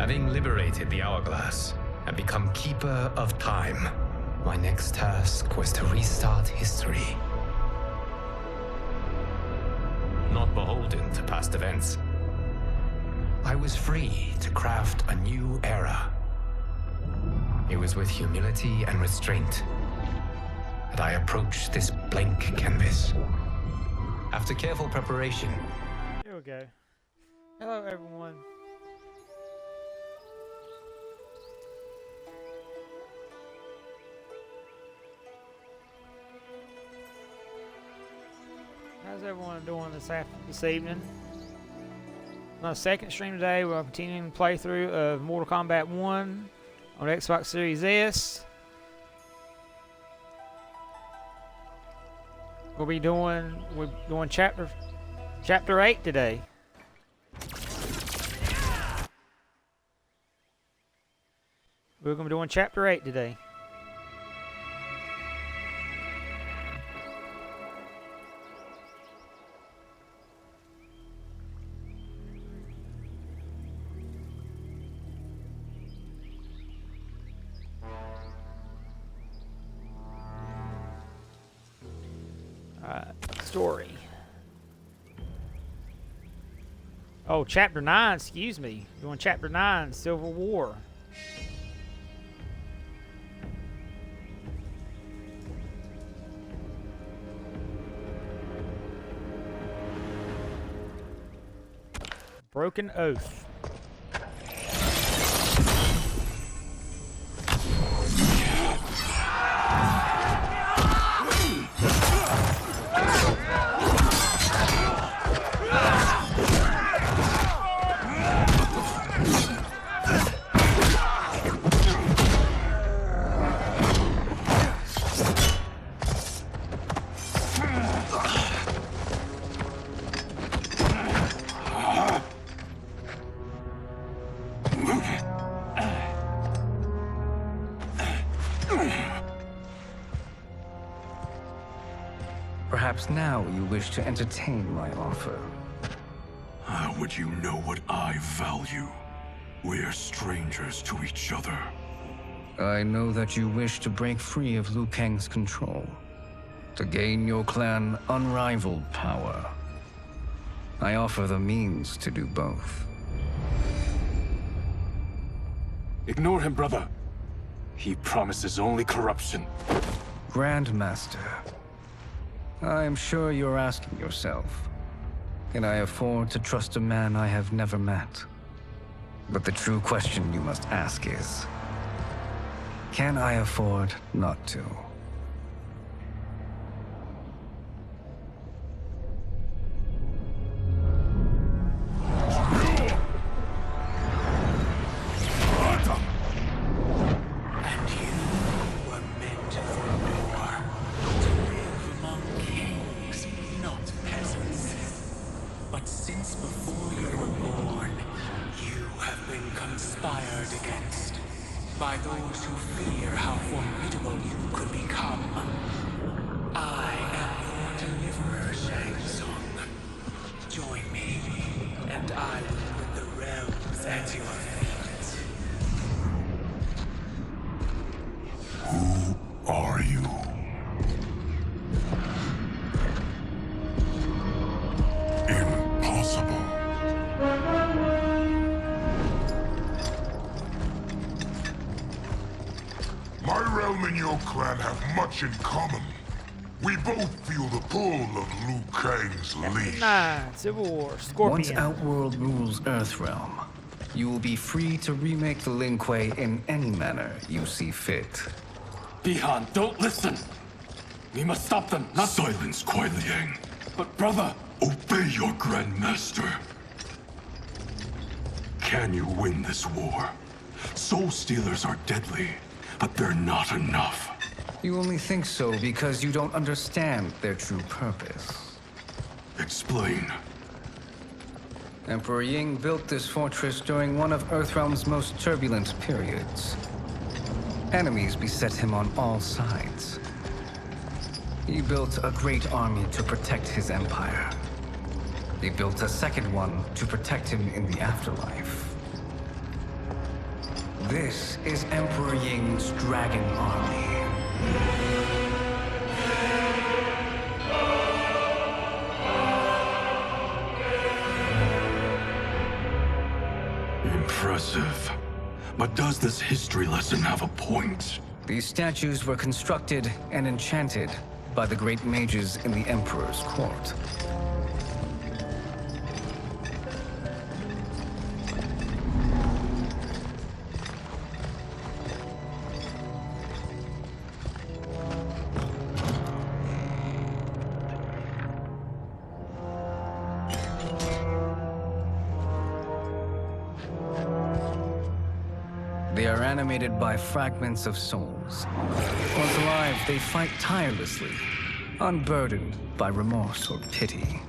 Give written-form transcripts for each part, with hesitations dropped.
Having liberated the hourglass and become keeper of time, my next task was to restart history. Not beholden to past events. I was free to craft a new era. It was with humility and restraint that I approached this blank canvas. After careful preparation... Here we go. Hello, everyone. How's everyone doing this evening? On the second stream today, we're continuing the playthrough of Mortal Kombat 1 on Xbox Series S. We're doing chapter 8 today. We're going to be doing chapter 8 today. Story. Oh, chapter 9, excuse me. Doing chapter 9, Civil War. Broken Oath. Perhaps now you wish to entertain my offer. How would you know what I value? We're strangers to each other. I know that you wish to break free of Liu Kang's control, to gain your clan unrivaled power. I offer the means to do both. Ignore him, brother. He promises only corruption. Grandmaster, I am sure you're asking yourself, can I afford to trust a man I have never met? But the true question you must ask is, can I afford not to? In common. We both feel the pull of Liu Kang's leash. 9, Civil War, Scorpion. Once Outworld rules Earthrealm, you will be free to remake the Lin Kuei in any manner you see fit. Bihan, don't listen! We must stop them, not— Silence, Kuai Liang. But brother— Obey your Grandmaster. Can you win this war? Soul Stealers are deadly, but they're not enough. You only think so because you don't understand their true purpose. Explain. Emperor Ying built this fortress during one of Earthrealm's most turbulent periods. Enemies beset him on all sides. He built a great army to protect his empire. He built a second one to protect him in the afterlife. This is Emperor Ying's Dragon Army. Impressive. But does this history lesson have a point? These statues were constructed and enchanted by the great mages in the Emperor's court. They are animated by fragments of souls. Once alive, they fight tirelessly, unburdened by remorse or pity.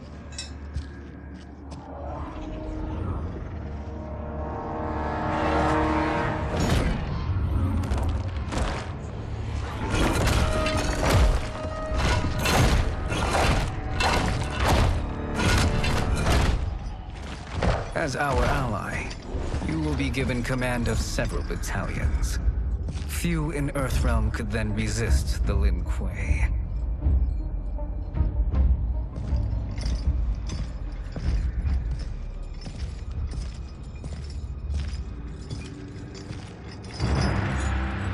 As our ally, you will be given command of several battalions. Few in Earthrealm could then resist the Lin Kuei.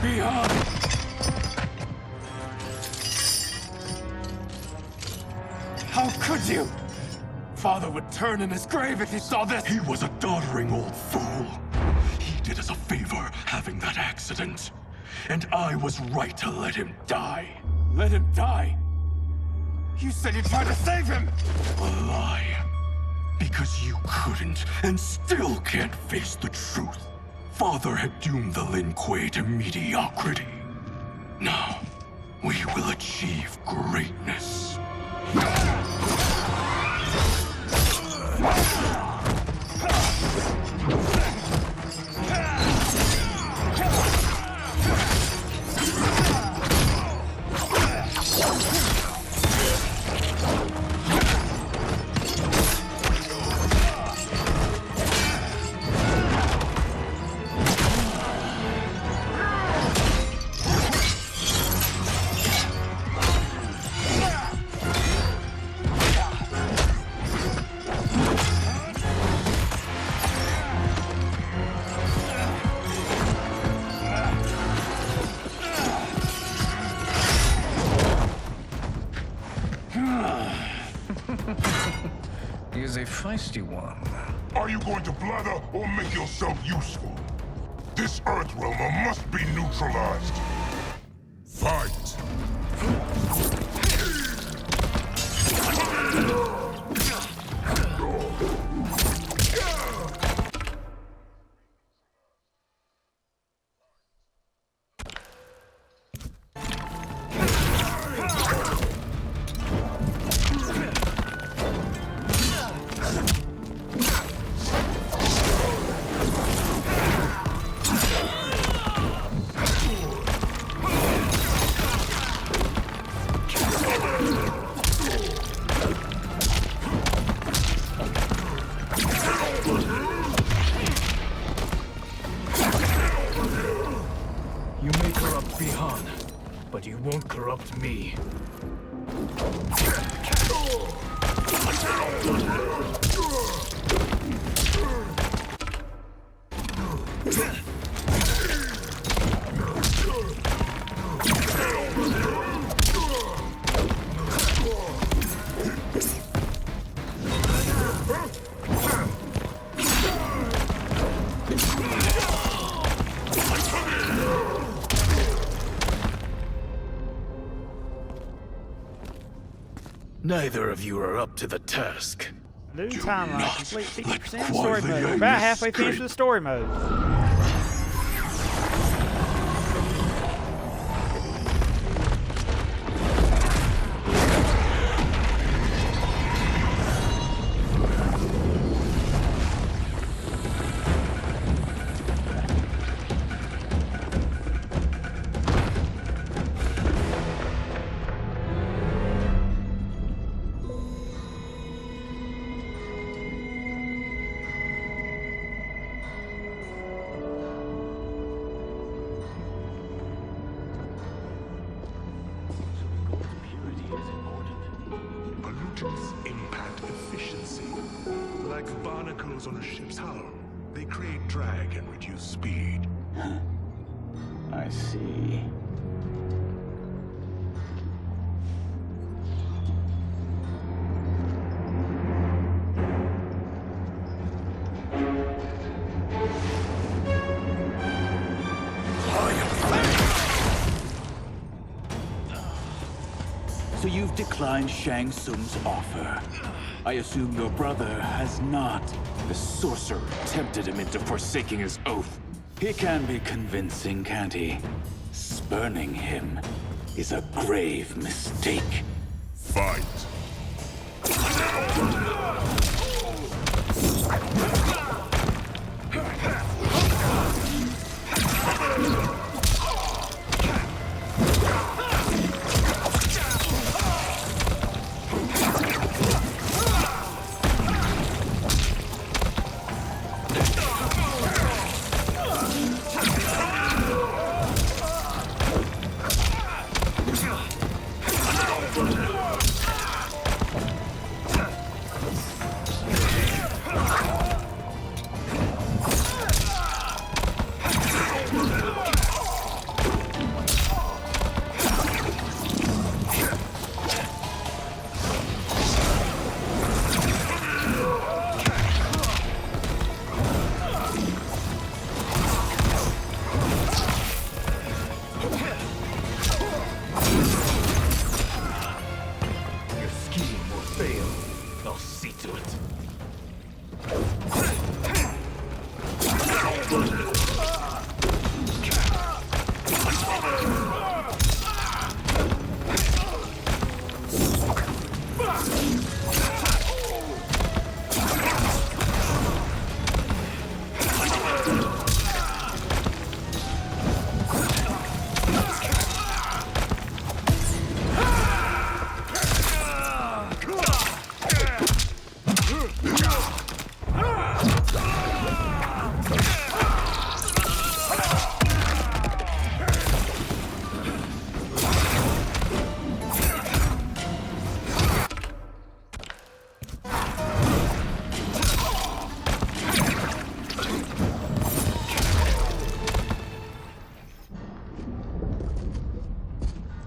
Behind! How could you? Father would turn in his grave if he saw this. He was a doddering old fool. He did us a favor having that accident. And I was right to let him die. Let him die? You said you tried to save him! A lie. Because you couldn't and still can't face the truth. Father had doomed the Lin Kuei to mediocrity. Now, we will achieve greatness. He is a feisty one. Are you going to blather or make yourself useful? This Earthrealmer must be neutralized. Fight! You may corrupt Bihan, but you won't corrupt me. Neither of you are up to the task. New Do timeline. not Complete let 50% story Kuai mode. Liang About halfway finished escape. with the story mode. creatures impact efficiency. Like barnacles on a ship's hull, they create drag and reduce speed. I see. So you've declined Shang Tsung's offer. I assume your brother has not. The sorcerer tempted him into forsaking his oath. He can be convincing, can't he? Spurning him is a grave mistake. Fight!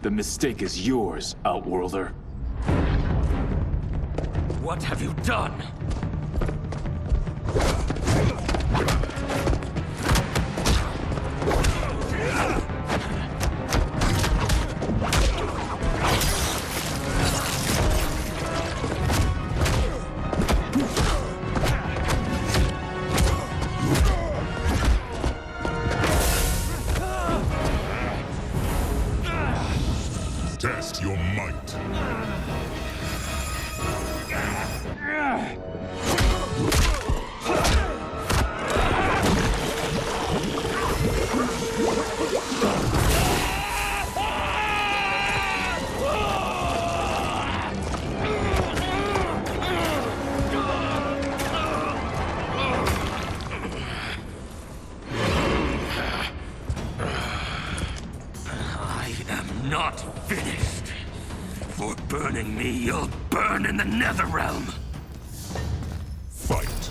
The mistake is yours, Outworlder. What have you done? Test your might. I am not finished. For burning me, you'll burn in the Netherrealm. Fight!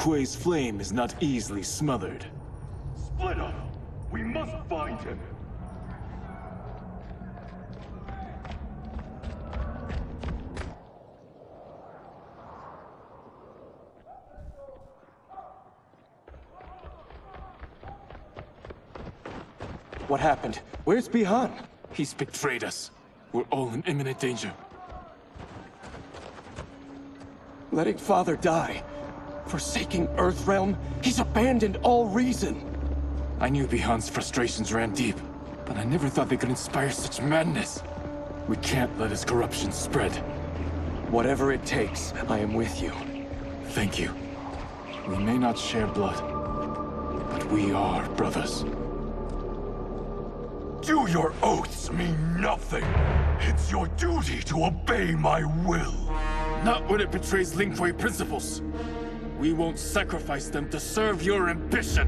Kuei's flame is not easily smothered. Split up! We must find him! What happened? Where's Bihan? He's betrayed us. We're all in imminent danger. Letting Father die. Forsaking Earthrealm. He's abandoned all reason. I knew Bihan's frustrations ran deep, but I never thought they could inspire such madness. We can't let his corruption spread. Whatever it takes, I am with you. Thank you. We may not share blood, but we are brothers. Do your oaths mean nothing? It's your duty to obey my will. Not when it betrays Lin Kuei principles. We won't sacrifice them to serve your ambition.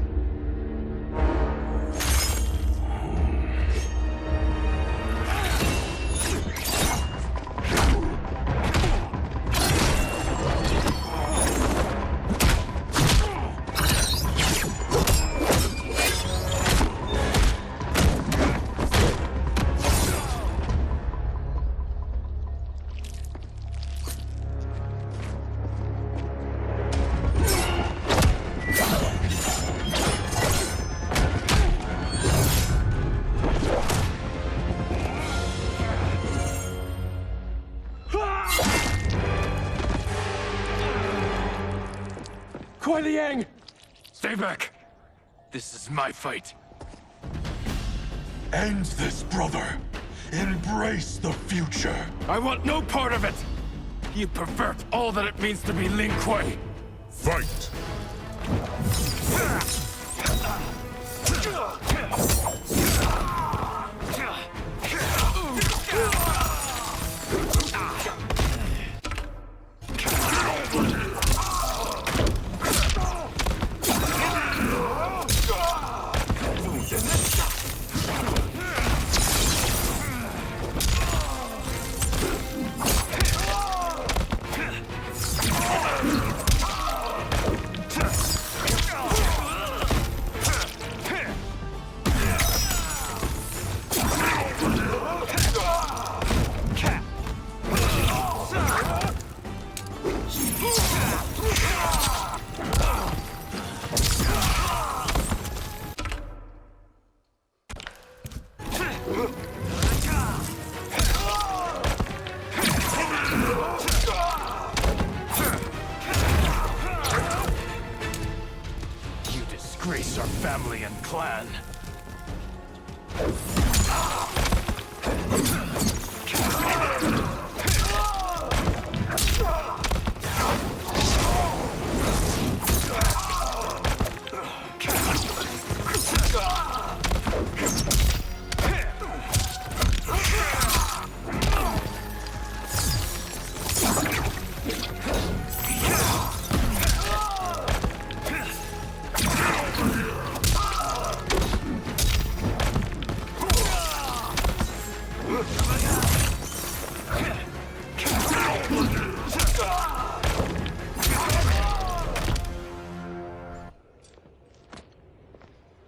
Kuei Liang! Stay back! This is my fight. End this, brother. Embrace the future. I want no part of it! You pervert all that it means to be Lin Kuei! Fight! Disgrace our family and clan.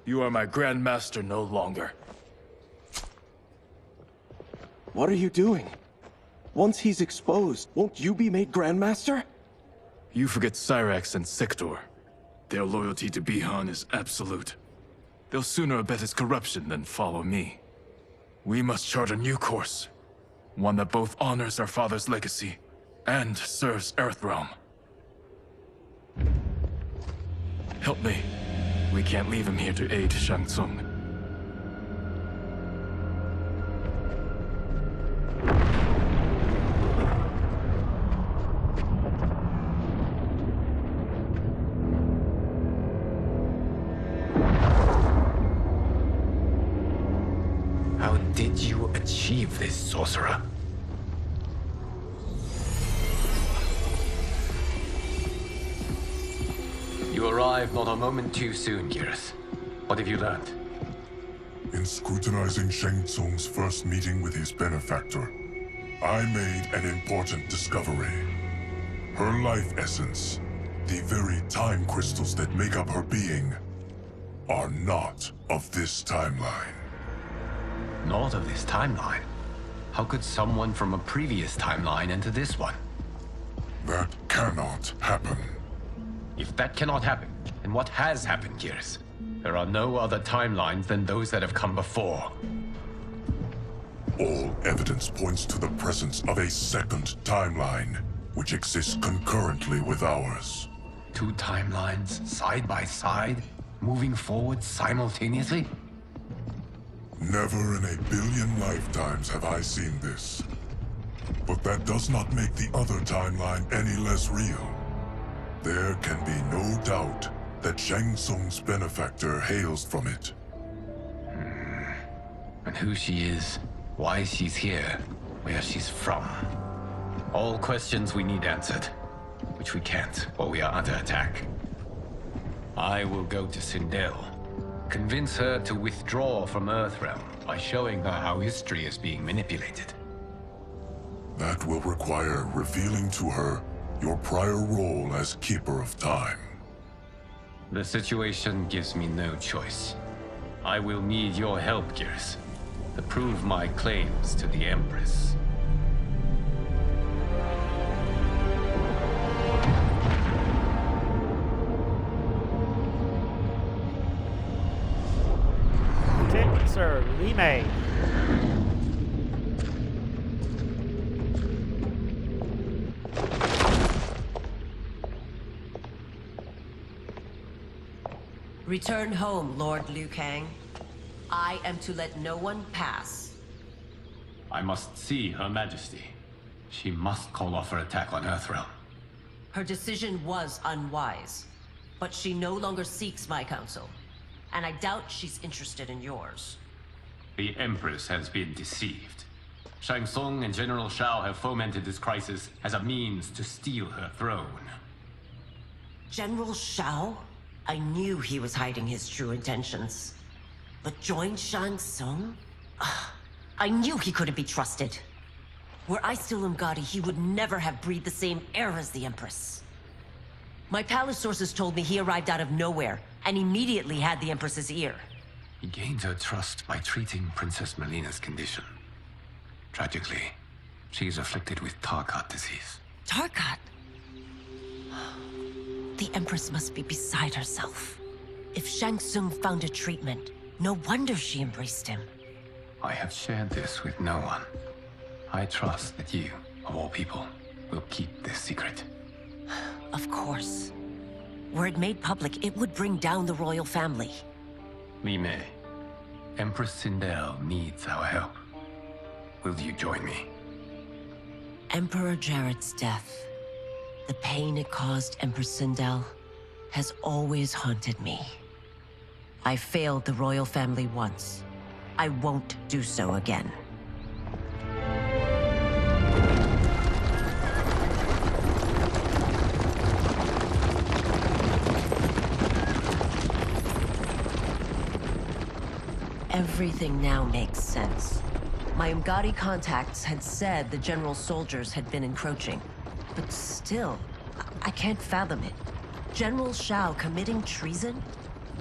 You are my Grand Master no longer. What are you doing? Once he's exposed, won't you be made Grandmaster? You forget Cyrax and Sector. Their loyalty to Bihan is absolute. They'll sooner abet his corruption than follow me. We must chart a new course. One that both honors our father's legacy and serves Earthrealm. Help me. We can't leave him here to aid Shang Tsung. How did you achieve this, sorcerer? You arrived not a moment too soon, Gareth. What have you learned? In scrutinizing Shang Tsung's first meeting with his benefactor, I made an important discovery. Her life essence The very time crystals that make up her being are not of this timeline. Not of this timeline? How could someone from a previous timeline enter this one? That cannot happen. If that cannot happen, then what has happened, Gears? There are no other timelines than those that have come before. All evidence points to the presence of a second timeline, which exists concurrently with ours. Two timelines, side by side, moving forward simultaneously? Never in a billion lifetimes have I seen this. But that does not make the other timeline any less real. There can be no doubt that Shang Tsung's benefactor hails from it. And who she is, why she's here, where she's from. All questions we need answered, which we can't, or we are under attack. I will go to Sindel, convince her to withdraw from Earthrealm by showing her how history is being manipulated. That will require revealing to her your prior role as Keeper of Time. The situation gives me no choice. I will need your help, Gears, to prove my claims to the Empress. Lieutenant Sir Li Mei. Return home, Lord Liu Kang. I am to let no one pass. I must see Her Majesty. She must call off her attack on Earthrealm. Her decision was unwise, but she no longer seeks my counsel, and I doubt she's interested in yours. The Empress has been deceived. Shang Tsung and General Shao have fomented this crisis as a means to steal her throne. General Shao? I knew he was hiding his true intentions. But join Shang Tsung? I knew he couldn't be trusted. Were I still Umgadi, he would never have breathed the same air as the Empress. My palace sources told me he arrived out of nowhere, and immediately had the Empress's ear. He gained her trust by treating Princess Melina's condition. Tragically, she is afflicted with Tarkat disease. Tarkat? The Empress must be beside herself. If Shang Tsung found a treatment, no wonder she embraced him. I have shared this with no one. I trust that you, of all people, will keep this secret. Of course. Were it made public, it would bring down the royal family. Li Mei, Empress Sindel needs our help. Will you join me? Emperor Jarrett's death, the pain it caused Empress Sindel, has always haunted me. I failed the royal family once. I won't do so again. Everything now makes sense. My Umgadi contacts had said the general's soldiers had been encroaching. But still, I can't fathom it. General Shao committing treason?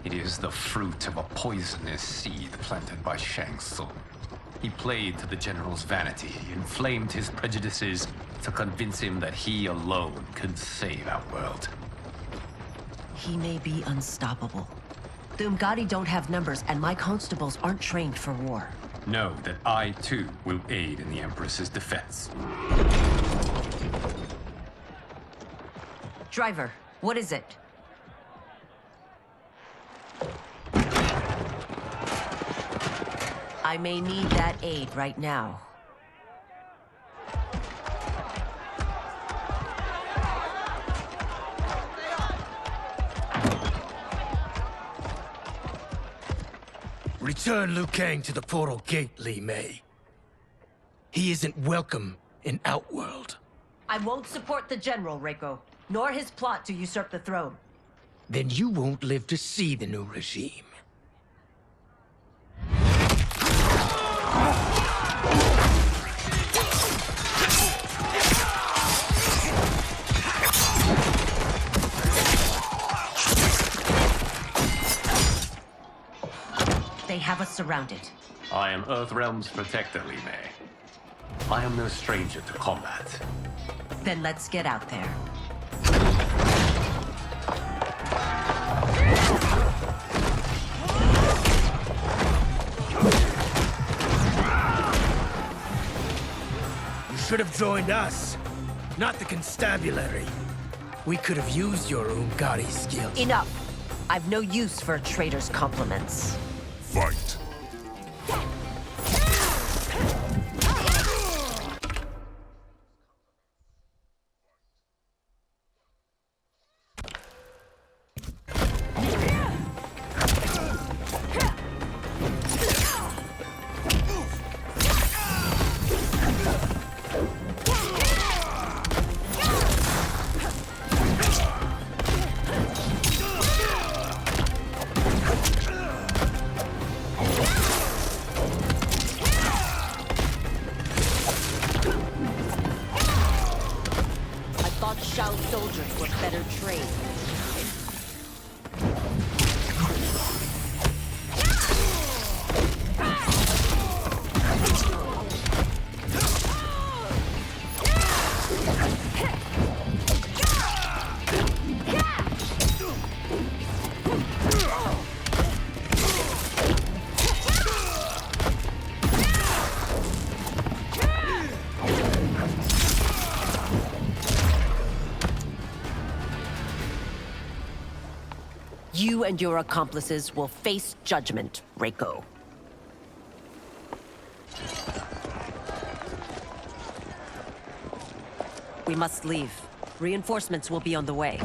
It is the fruit of a poisonous seed planted by Shang Tsung. He played to the general's vanity, inflamed his prejudices to convince him that he alone could save our world. He may be unstoppable. The Umgadi don't have numbers, and my constables aren't trained for war. Know that I, too, will aid in the Empress's defense. Driver, what is it? I may need that aid right now. Return Liu Kang to the portal gate, Li Mei. He isn't welcome in Outworld. I won't support the General, Reiko, nor his plot to usurp the throne. Then you won't live to see the new regime. They have us surrounded. I am Earthrealm's protector, Li Mei. I am no stranger to combat. Then let's get out there. You should have joined us, not the constabulary. We could have used your Umgari skills. Enough! I've no use for a traitor's compliments. Fight. Shao soldiers were better trained. You and your accomplices will face judgment, Reiko. We must leave. Reinforcements will be on the way.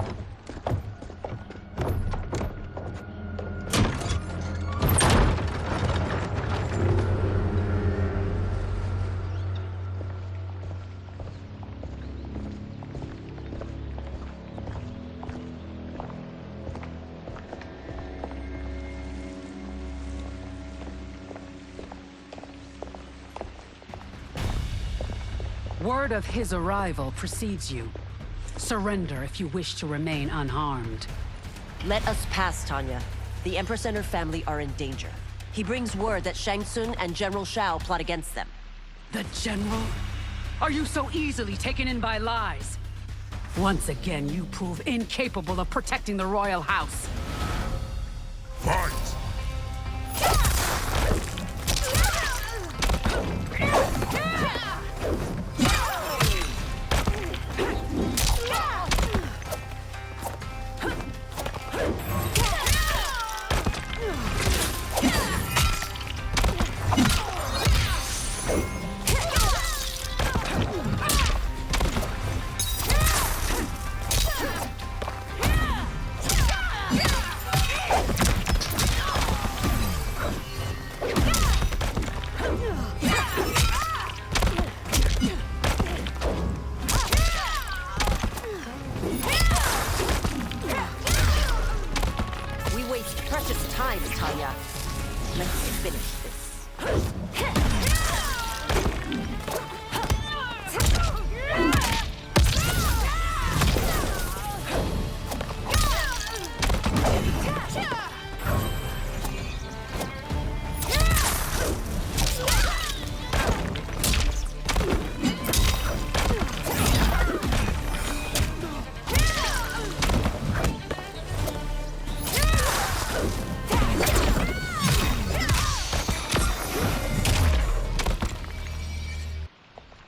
Word of his arrival precedes you. Surrender if you wish to remain unharmed. Let us pass, Tanya. The Empress and her family are in danger. He brings word that Shang Tsung and General Shao plot against them. The General? Are you so easily taken in by lies? Once again, you prove incapable of protecting the royal house. Fight! Precious time, Tanya. Let's finish this.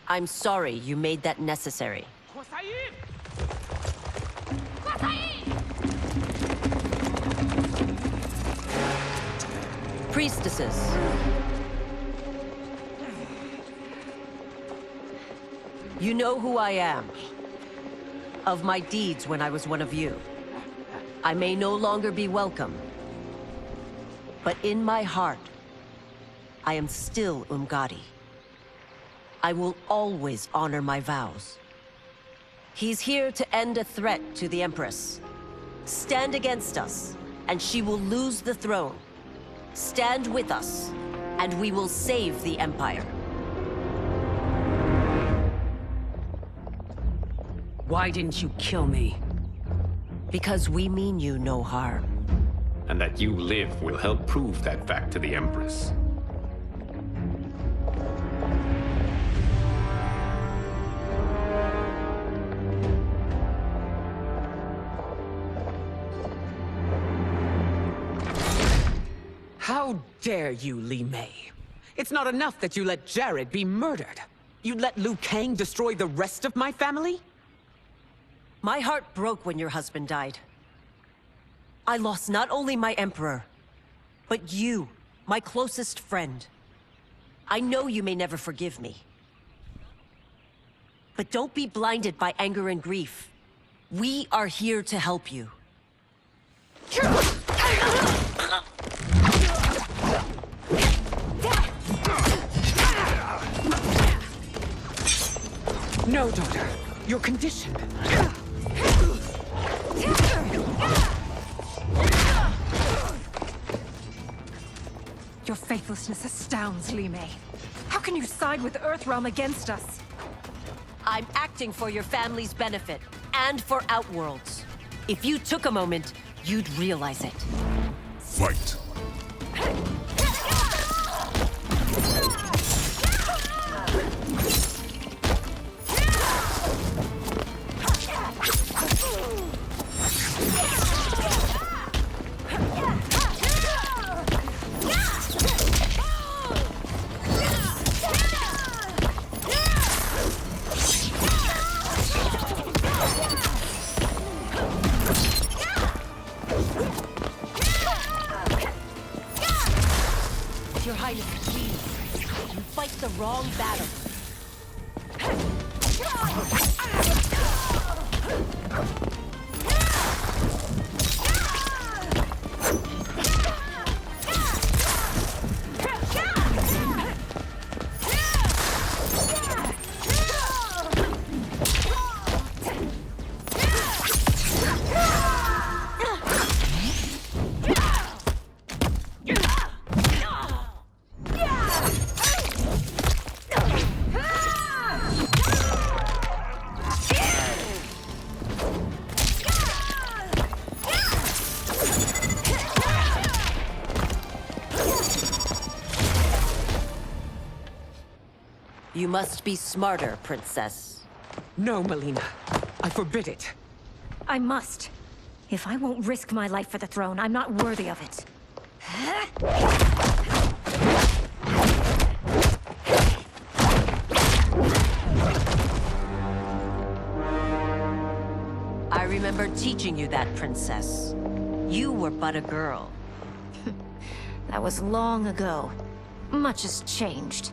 I'm sorry you made that necessary. Priestesses. You know who I am. Of my deeds when I was one of you. I may no longer be welcome. But in my heart, I am still Umgadi. I will always honor my vows. He's here to end a threat to the Empress. Stand against us, and she will lose the throne. Stand with us, and we will save the Empire. Why didn't you kill me? Because we mean you no harm. and that you live will help prove that fact to the Empress. How dare you, Li Mei? It's not enough that you let Jared be murdered. You'd let Liu Kang destroy the rest of my family? My heart broke when your husband died. I lost not only my Emperor, but you, my closest friend. I know you may never forgive me. But don't be blinded by anger and grief. We are here to help you. No, daughter. Your condition. Your faithlessness astounds, Li Mei. How can you side with Earthrealm against us? I'm acting for your family's benefit, and for Outworld's. If you took a moment, you'd realize it. Fight! Your Highness, please. You fight the wrong battle. You must be smarter, Princess. No, Melina. I forbid it. I must. If I won't risk my life for the throne, I'm not worthy of it. I remember teaching you that, Princess. You were but a girl. That was long ago. Much has changed.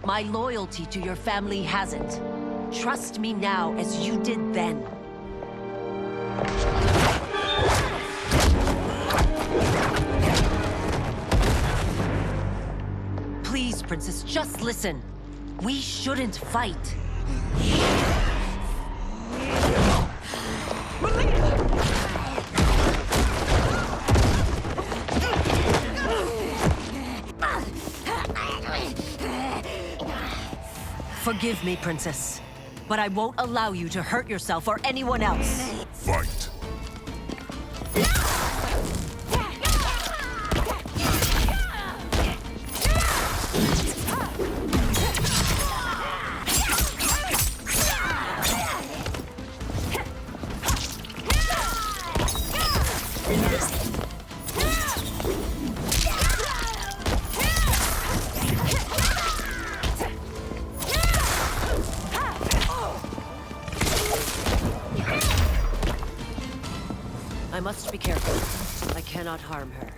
My loyalty to your family hasn't. Trust me now as you did then. Please, Princess, just listen. We shouldn't fight. Forgive me, Princess, but I won't allow you to hurt yourself or anyone else. Fight! I must be careful. I cannot harm her.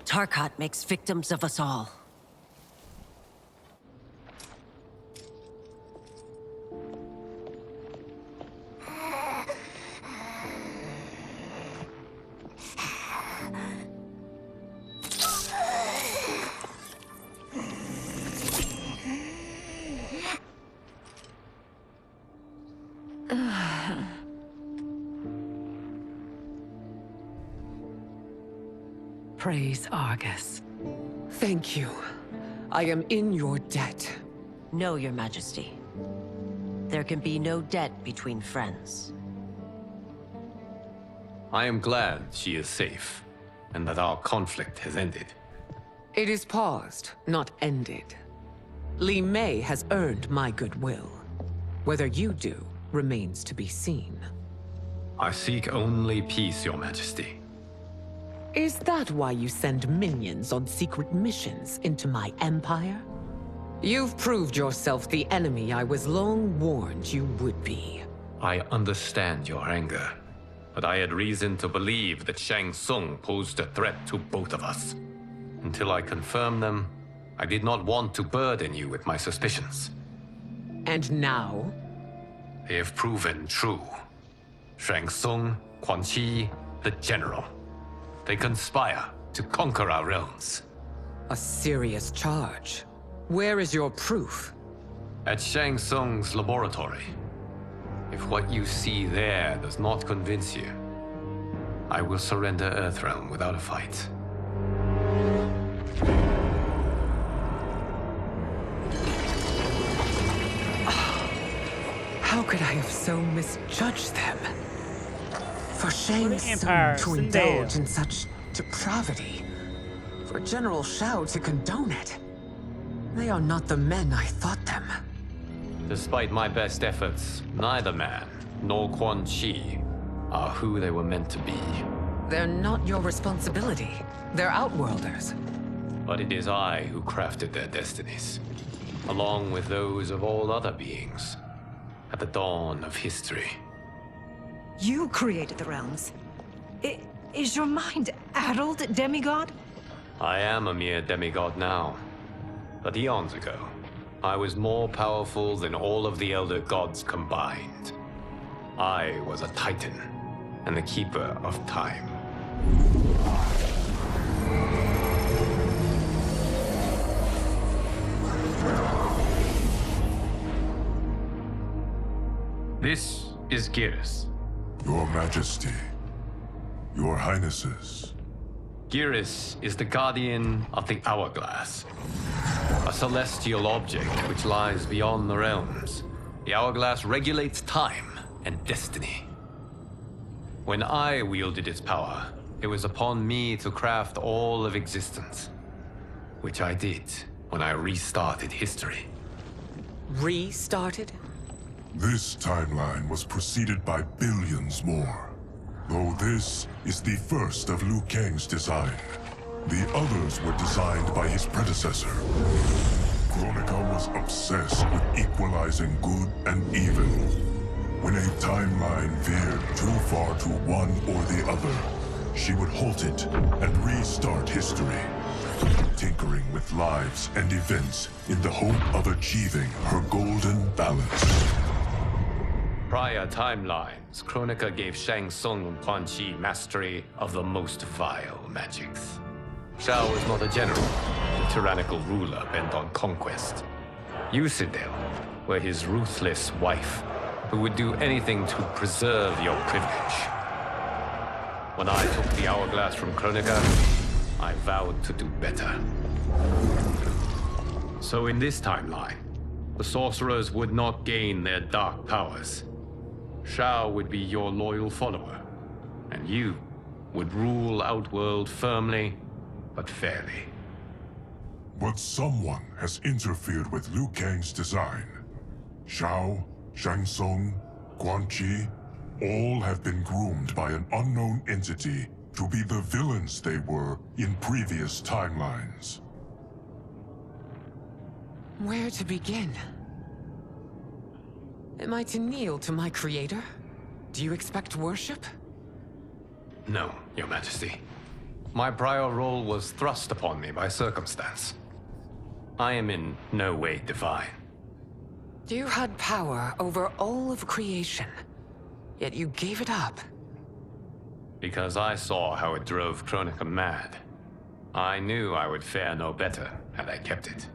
Tarkat makes victims of us all. Praise Argus. Thank you. I am in your debt. No, Your Majesty. There can be no debt between friends. I am glad she is safe, and that our conflict has ended. It is paused, not ended. Li Mei has earned my goodwill. Whether you do remains to be seen. I seek only peace, Your Majesty. Is that why you send minions on secret missions into my empire? You've proved yourself the enemy I was long warned you would be. I understand your anger, but I had reason to believe that Shang Tsung posed a threat to both of us. Until I confirmed them, I did not want to burden you with my suspicions. And now? They have proven true. Shang Tsung, Quan Chi, the General. They conspire to conquer our realms. A serious charge. Where is your proof? At Shang Tsung's laboratory. If what you see there does not convince you, I will surrender Earthrealm without a fight. How could I have so misjudged them? For Shang Tsung to Sindel. indulge in such depravity. For General Shao to condone it. They are not the men I thought them. Despite my best efforts, neither man nor Quan Chi are who they were meant to be. They're not your responsibility. They're outworlders. But it is I who crafted their destinies, along with those of all other beings, at the dawn of history. You created the realms. Is your mind addled, demigod? I am a mere demigod now. But eons ago, I was more powerful than all of the Elder Gods combined. I was a Titan, and the Keeper of Time. This is Geras. Your Majesty. Your Highnesses. Geras is the guardian of the Hourglass. A celestial object which lies beyond the realms. The Hourglass regulates time and destiny. When I wielded its power, it was upon me to craft all of existence. Which I did when I restarted history. Restarted? This timeline was preceded by billions more. Though this is the first of Liu Kang's design. The others were designed by his predecessor. Kronika was obsessed with equalizing good and evil. When a timeline veered too far to one or the other, she would halt it and restart history, tinkering with lives and events in the hope of achieving her golden balance. Prior timelines, Kronika gave Shang Tsung and Quan Chi mastery of the most vile magics. Shao was not a general, a tyrannical ruler bent on conquest. You, Sindel, were his ruthless wife, who would do anything to preserve your privilege. When I took the Hourglass from Kronika, I vowed to do better. So in this timeline, the sorcerers would not gain their dark powers. Shao would be your loyal follower, and you would rule Outworld firmly, but fairly. But someone has interfered with Liu Kang's design. Shao, Shang Tsung, Quan Chi, all have been groomed by an unknown entity to be the villains they were in previous timelines. Where to begin? Am I to kneel to my creator? Do you expect worship? No, Your Majesty. My prior role was thrust upon me by circumstance. I am in no way divine. You had power over all of creation, yet you gave it up. Because I saw how it drove Kronika mad. I knew I would fare no better had I kept it.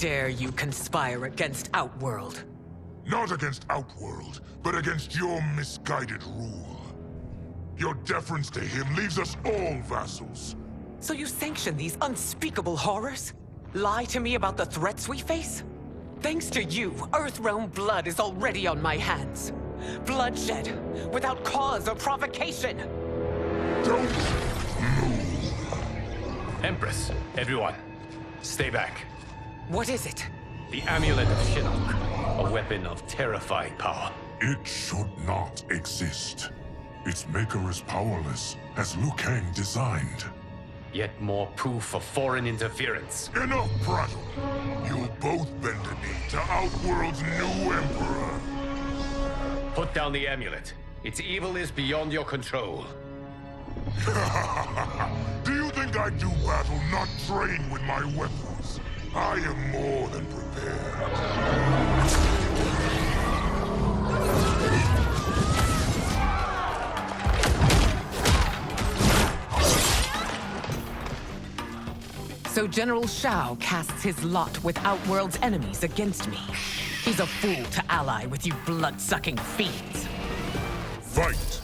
dare you conspire against Outworld? Not against Outworld, but against your misguided rule. Your deference to him leaves us all vassals. So you sanction these unspeakable horrors? Lie to me about the threats we face? Thanks to you, Earthrealm blood is already on my hands. Bloodshed, without cause or provocation. Don't move. Empress, everyone, stay back. What is it? The Amulet of Shinnok, a weapon of terrifying power. It should not exist. Its maker is powerless, as Liu Kang designed. Yet more proof of foreign interference. Enough prattle! You'll both bend a knee to Outworld's new emperor. Put down the amulet. Its evil is beyond your control. Do you think I do battle not trained with my weapons? I am more than prepared. So General Shao casts his lot with Outworld's enemies against me. He's a fool to ally with you blood-sucking fiends. Fight!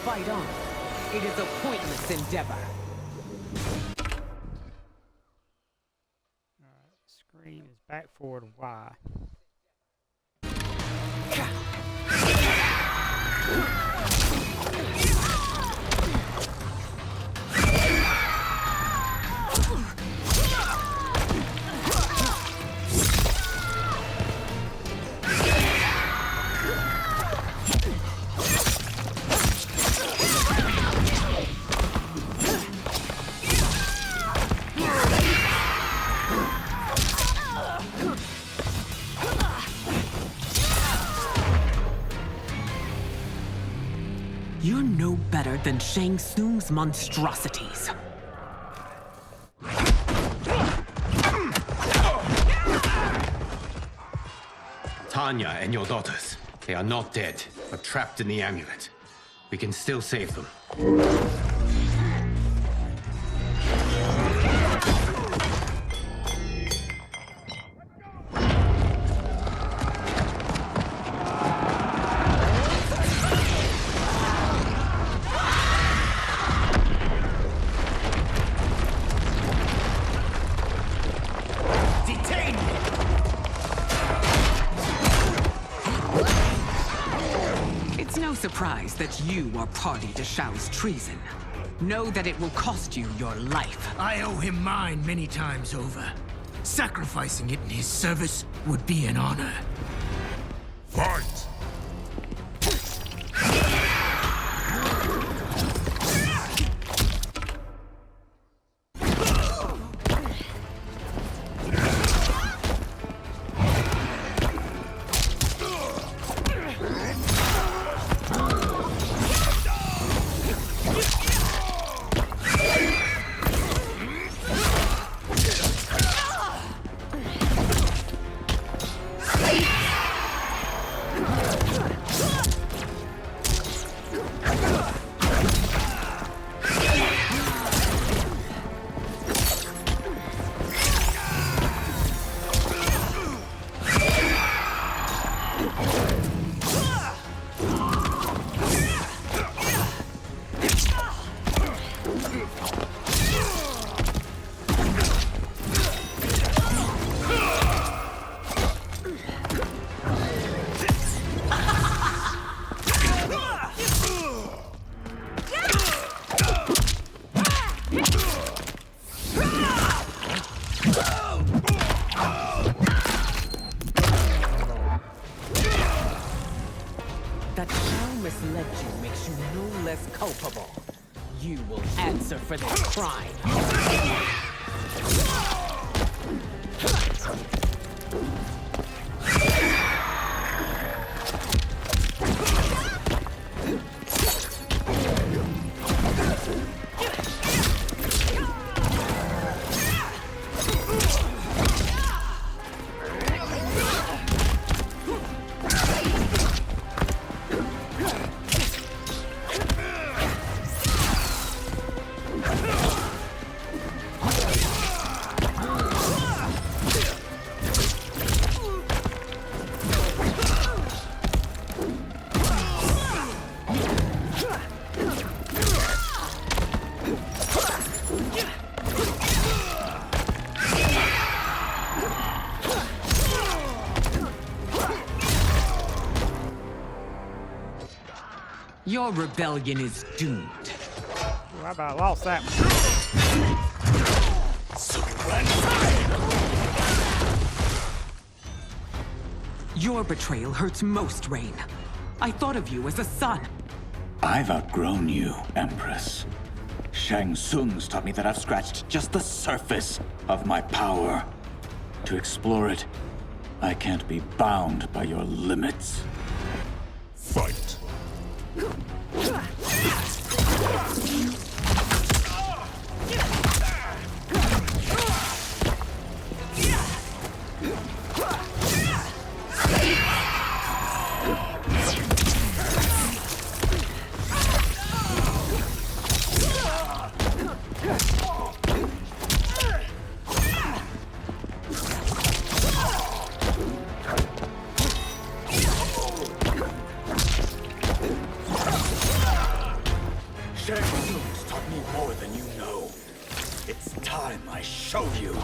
Fight on. It is a pointless endeavor. Alright, screen is back, forward, Y. You're no better than Shang Tsung's monstrosities. Tanya and your daughters, they are not dead, but trapped in the amulet. We can still save them. Surprised that you are party to Shao's treason. Know that it will cost you your life. I owe him mine many times over. Sacrificing it in his service would be an honor. Fight! misled you makes you no less culpable. You will answer for this crime. Your rebellion is doomed. Ooh, I about lost that one. Your betrayal hurts most, Rain. I thought of you as a son. I've outgrown you, Empress. Shang Tsung's taught me that I've scratched just the surface of my power. To explore it, I can't be bound by your limits. Fight! Shang Tsung's taught me more than you know. It's time I show you.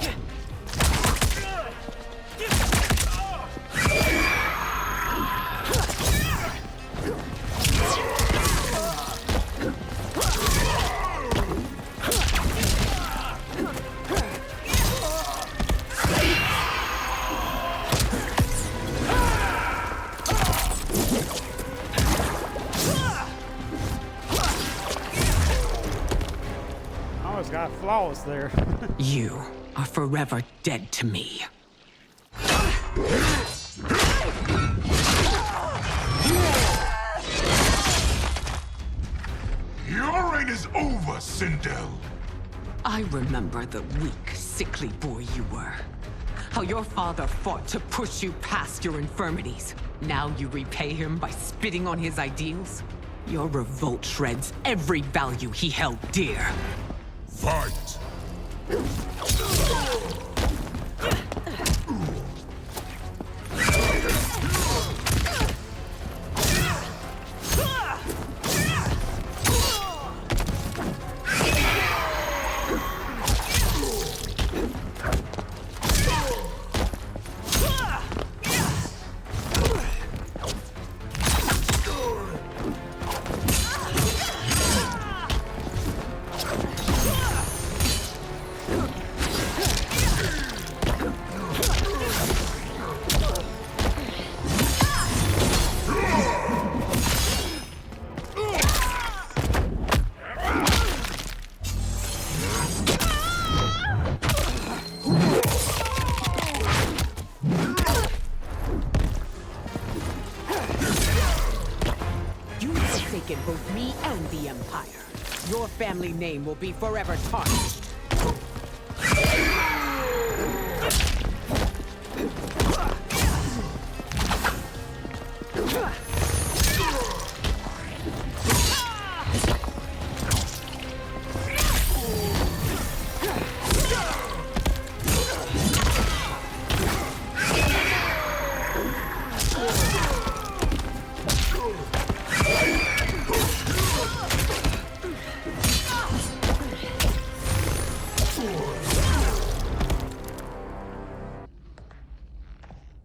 Almost got flaws there. You are forever dead to me. Your reign is over, Sindel. I remember the weak, sickly boy you were. How your father fought to push you past your infirmities. Now you repay him by spitting on his ideals? Your revolt shreds every value he held dear. Fight! Forsaken both me and the Empire. Your family name will be forever tarnished.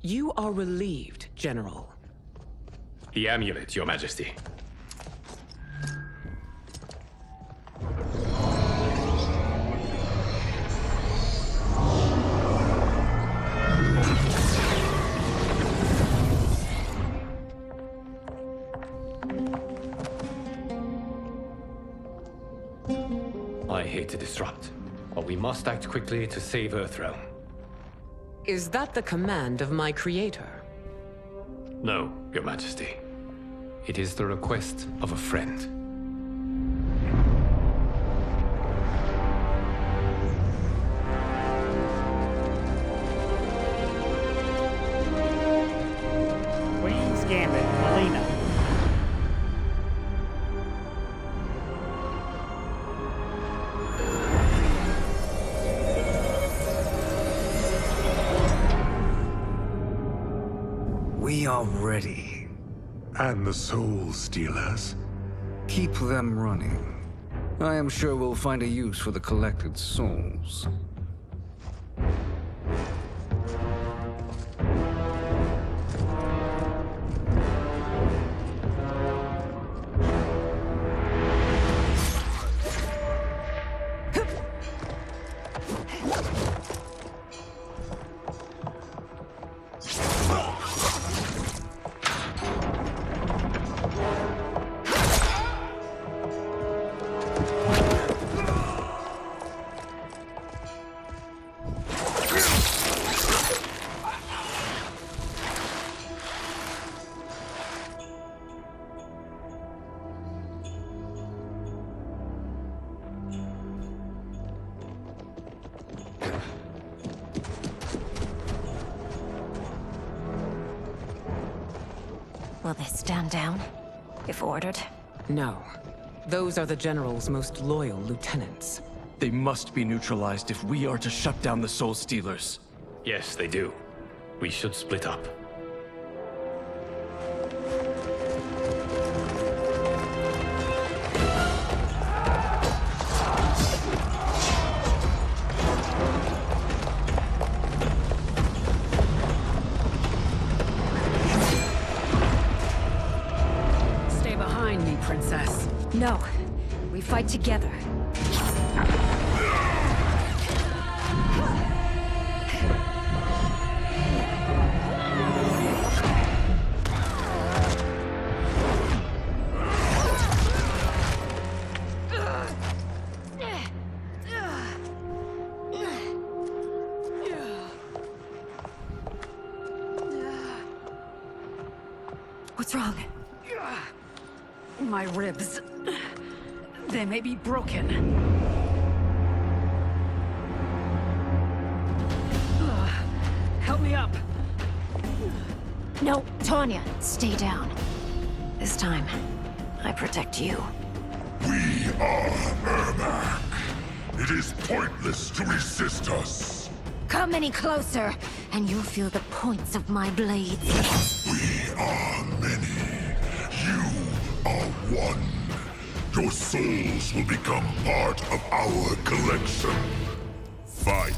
You are relieved, General. The amulet, Your Majesty. way to disrupt. But we must act quickly to save Earthrealm. Is that the command of my creator? No, Your Majesty. It is the request of a friend. Queen's Gambit, Melina. We are ready. And the Soul Stealers? Keep them running. I am sure we'll find a use for the collected souls. Will they stand down, if ordered? No. Those are the General's most loyal lieutenants. They must be neutralized if we are to shut down the Soul Stealers. Yes, they do. We should split up. Stay behind me, Princess. No. We fight together. What's wrong? My ribs. They may be broken. Help me up. No, Tanya, stay down. This time, I protect you. We are Ermac. It is pointless to resist us. Come any closer, and you'll feel the points of my blades. We are many. You are one. Your souls will become part of our collection. Fight.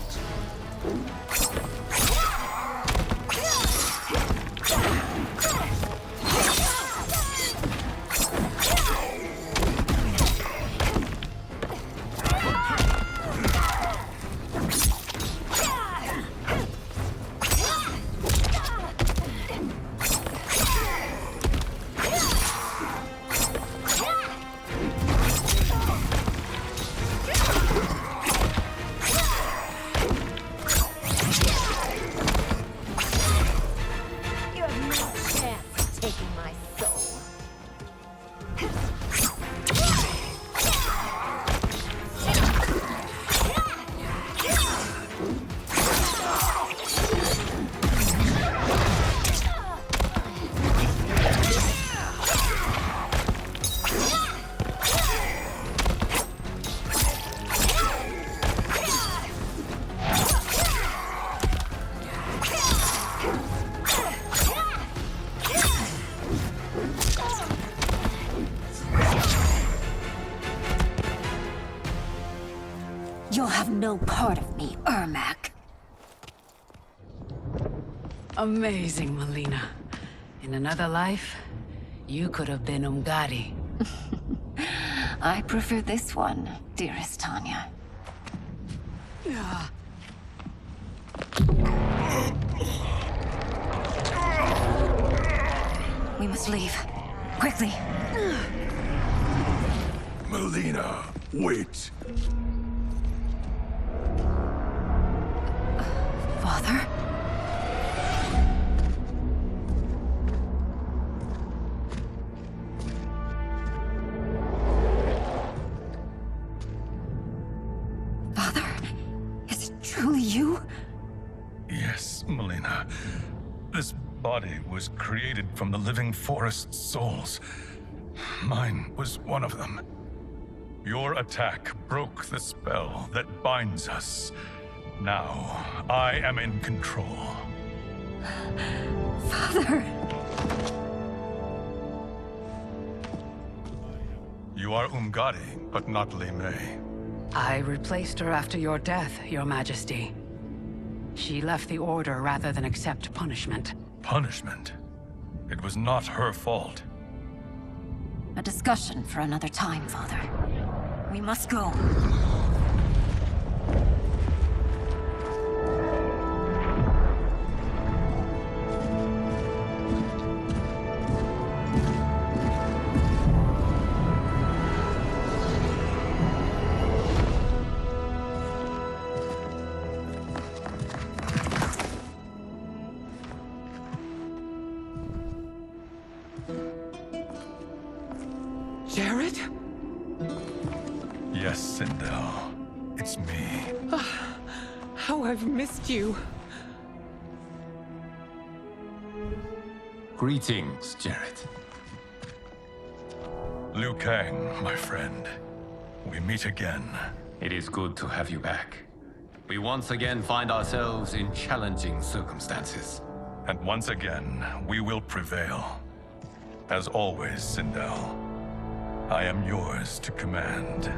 You'll have no part of me, Ermac. Amazing, Melina. In another life, you could have been Umgadi. I prefer this one, dearest Tanya. We must leave. Quickly. Melina, wait. Father? Father? Is it truly you? Yes, Melina. This body was created from the living forest's souls. Mine was one of them. Your attack broke the spell that binds us. Now, I am in control. Father! You are Umgadi, but not Li Mei. I replaced her after your death, Your Majesty. She left the Order rather than accept punishment. Punishment? It was not her fault. A discussion for another time, Father. We must go. Jared? Yes, Sindel. It's me. How I've missed you. Greetings, Jared. Liu Kang, my friend. We meet again. It is good to have you back. We once again find ourselves in challenging circumstances. And once again, we will prevail. As always, Sindel, I am yours to command.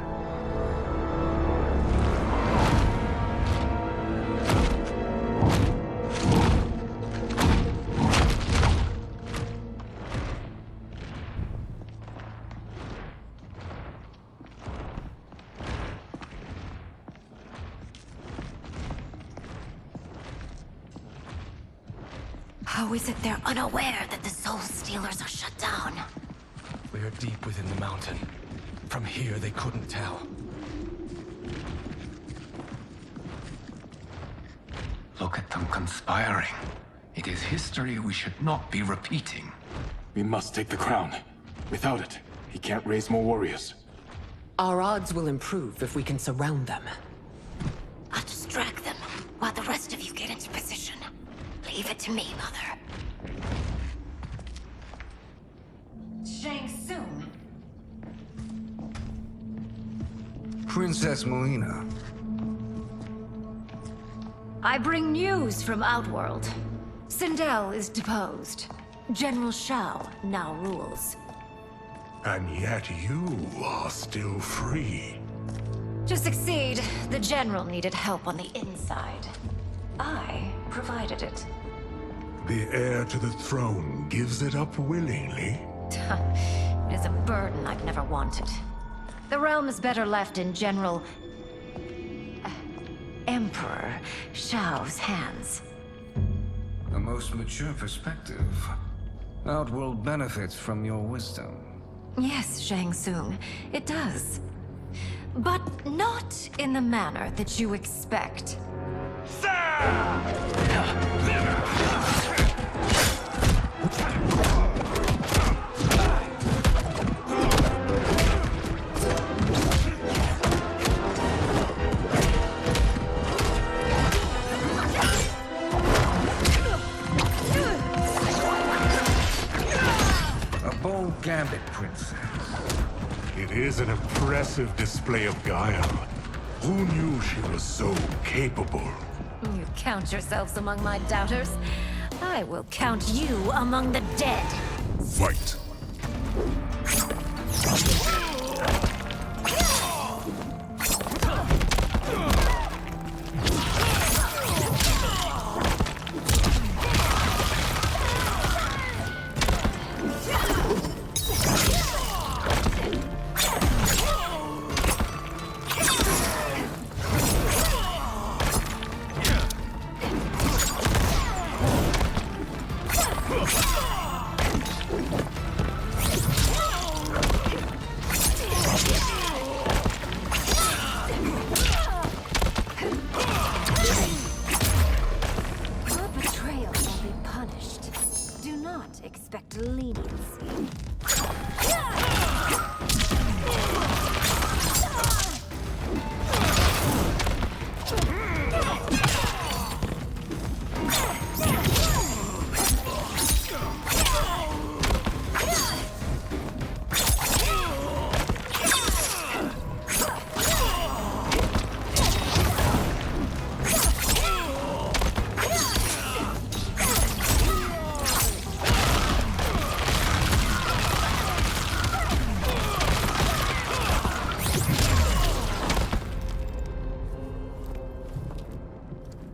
How is it they're unaware that the Soul Stealers are shut down? We are deep within the mountain. From here, they couldn't tell. Look at them conspiring. It is history we should not be repeating. We must take the crown. Without it, he can't raise more warriors. Our odds will improve if we can surround them. I'll distract them while the rest of you get into position. Leave it to me, Mother. Shang Tsung. Princess Melina. I bring news from Outworld. Sindel is deposed. General Shao now rules. And yet you are still free. To succeed, the General needed help on the inside. I provided it. The heir to the throne gives it up willingly. It is a burden I've never wanted. The realm is better left in General... Emperor Shao's hands. A most mature perspective. Outworld benefits from your wisdom. Yes, Shang Tsung, it does. But not in the manner that you expect. A bold gambit, Princess. It is an impressive display of guile. Who knew she was so capable? You count yourselves among my doubters. I will count you among the dead. Fight! expect leniency.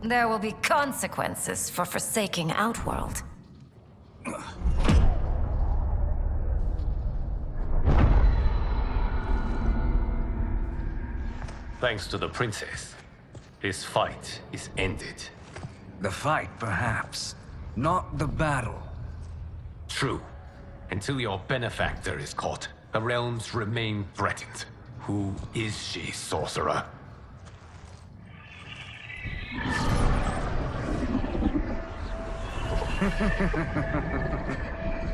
There will be consequences for forsaking Outworld. Thanks to the princess, this fight is ended. The fight, perhaps. Not the battle. True. Until your benefactor is caught, the realms remain threatened. Who is she, sorcerer?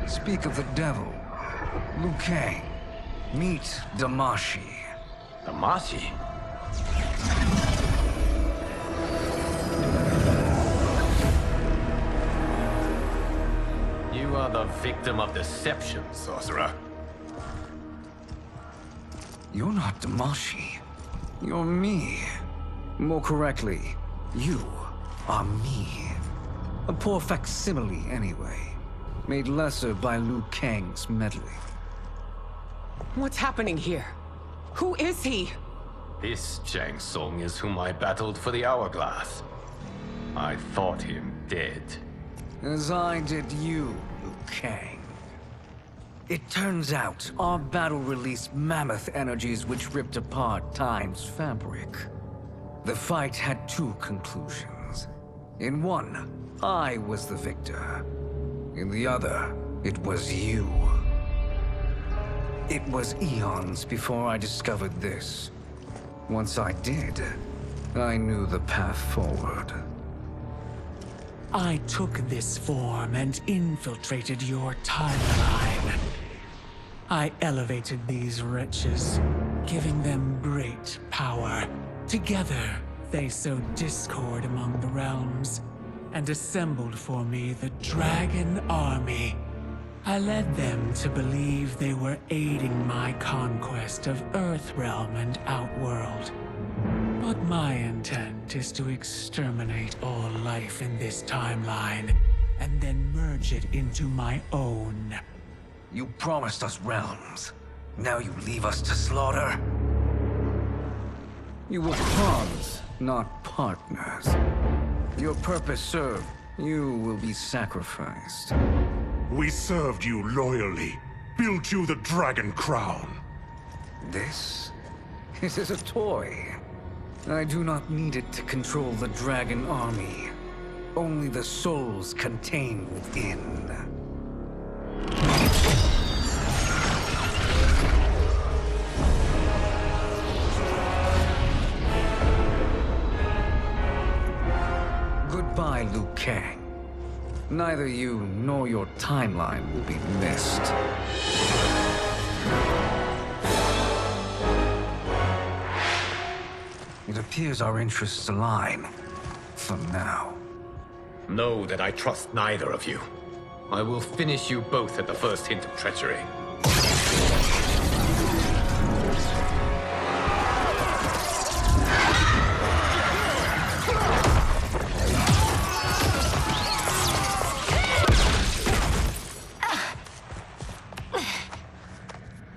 Speak of the devil. Liu Kang. Meet Damashi. Damashi? You are the victim of deception, sorcerer. You're not Damashi. You're me. More correctly, you are me. A poor facsimile, anyway. Made lesser by Liu Kang's meddling. What's happening here? Who is he? This Shang Tsung is whom I battled for the Hourglass. I thought him dead. As I did you, Liu Kang. It turns out our battle released mammoth energies which ripped apart time's fabric. The fight had two conclusions. In one, I was the victor. In the other, it was you. It was eons before I discovered this. Once I did, I knew the path forward. I took this form and infiltrated your timeline. I elevated these wretches, giving them great power. Together, they sowed discord among the realms, and assembled for me the Dragon Army. I led them to believe they were aiding my conquest of Earthrealm and Outworld. But my intent is to exterminate all life in this timeline, and then merge it into my own. You promised us realms. Now you leave us to slaughter? You were pawns, not partners. Your purpose served. You will be sacrificed. We served you loyally, built you the Dragon Crown. This is a toy. I do not need it to control the Dragon Army. Only the souls contained within. Goodbye, Liu Kang. Neither you nor your timeline will be missed. It appears our interests align. For now. Know that I trust neither of you. I will finish you both at the first hint of treachery.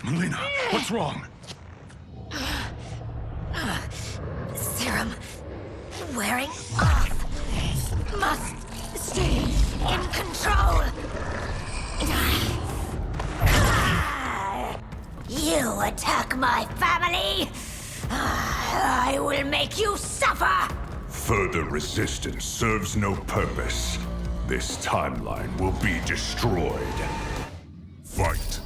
Melina, what's wrong? Serum wearing off. Must stay in control. You attack my family, I will make you suffer. Further resistance serves no purpose. This timeline will be destroyed. Fight.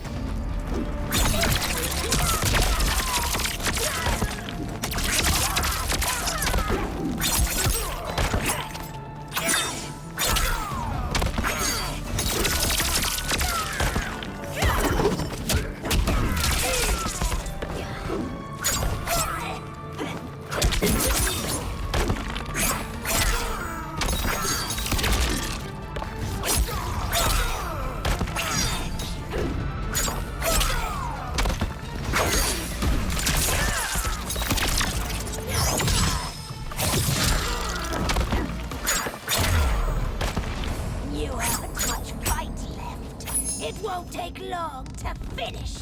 You haven't much fight left. It won't take long to finish.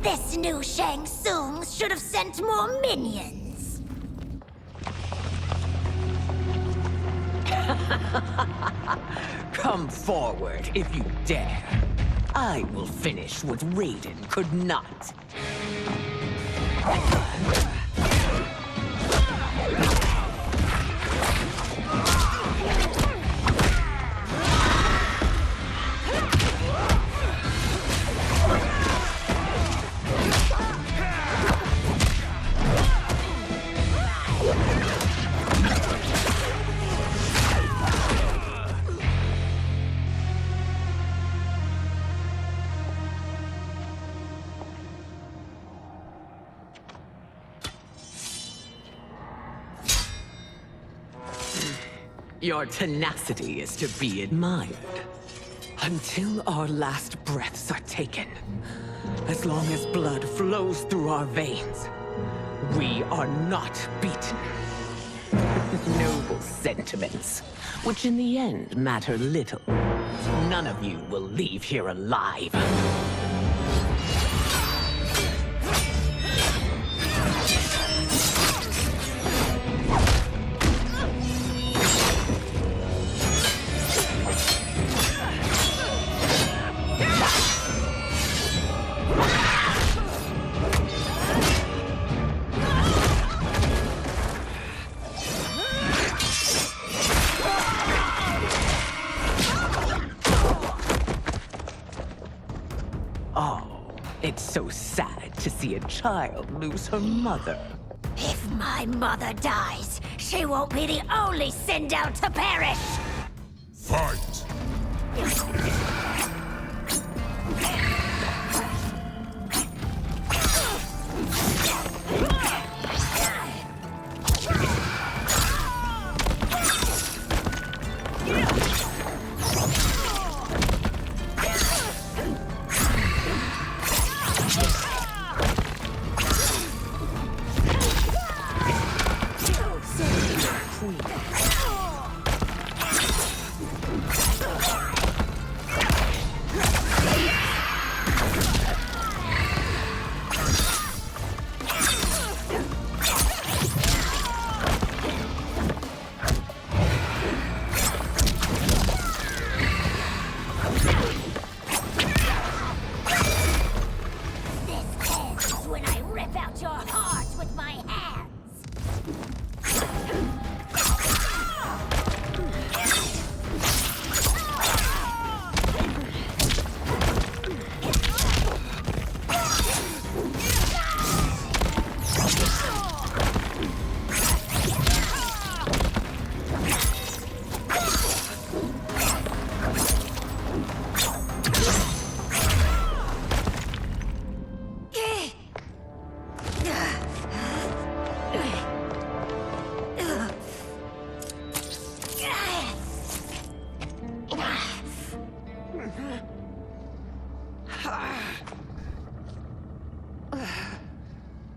This new Shang Tsung should have sent more minions. Come forward if you dare. I will finish what Raiden could not. Your tenacity is to be admired. Until our last breaths are taken, as long as blood flows through our veins, we are not beaten. Noble sentiments, which in the end matter little. None of you will leave here alive. It's so sad to see a child lose her mother. If my mother dies, she won't be the only Sindel to perish! Fight!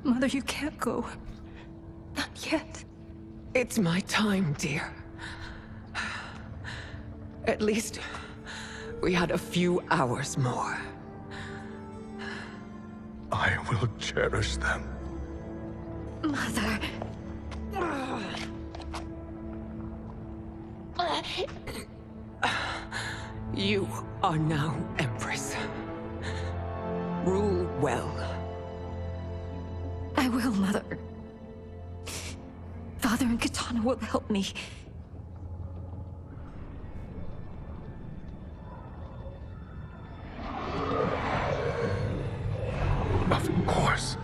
Mother, you can't go. Not yet. It's my time, dear. At least we had a few hours more. I will cherish them. Mother. You are now Empress. Rule well. I will, Mother. Father and Katana will help me. Of course.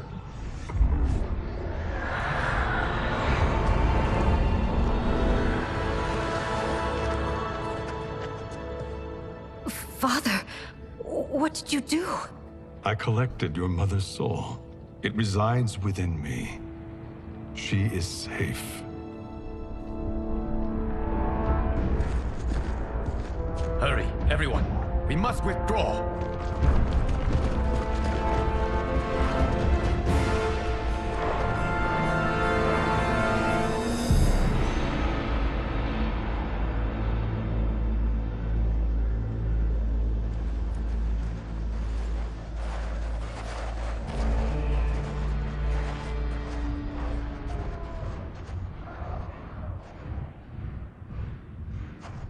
Father, what did you do? I collected your mother's soul. It resides within me. She is safe. Hurry, everyone. We must withdraw.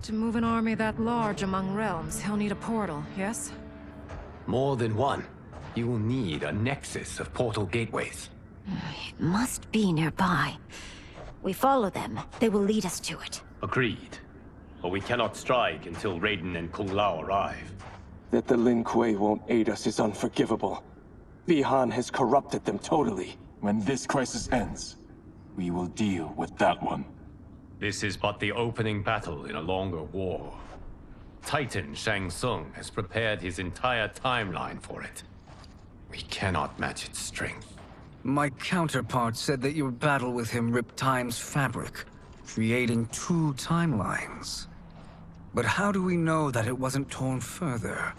To move an army that large among realms, he'll need a portal, yes? More than one. You will need a nexus of portal gateways. It must be nearby. We follow them. They will lead us to it. Agreed. But we cannot strike until Raiden and Kung Lao arrive. That the Lin Kuei won't aid us is unforgivable. Bi-Han has corrupted them totally. When this crisis ends, we will deal with that one. This is but the opening battle in a longer war. Titan Shang Tsung has prepared his entire timeline for it. We cannot match its strength. My counterpart said that your battle with him ripped time's fabric, creating 2 timelines. But how do we know that it wasn't torn further?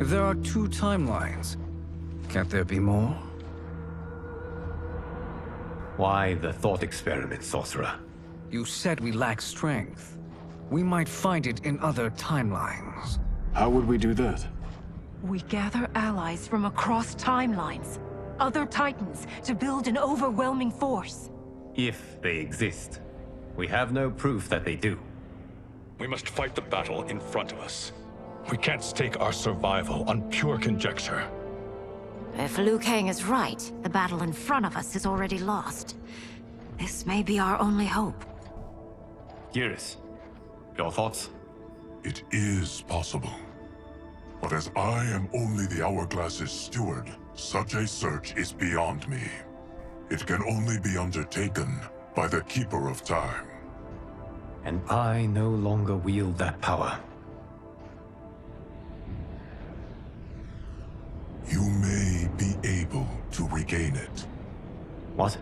If there are 2 timelines, can't there be more? Why the thought experiment, sorcerer? You said we lack strength. We might find it in other timelines. How would we do that? We gather allies from across timelines, other Titans, to build an overwhelming force. If they exist. We have no proof that they do. We must fight the battle in front of us. We can't stake our survival on pure conjecture. If Liu Kang is right, the battle in front of us is already lost. This may be our only hope. Geras, your thoughts? It is possible. But as I am only the Hourglass's steward, such a search is beyond me. It can only be undertaken by the Keeper of Time. And I no longer wield that power. You may be able to regain it. What?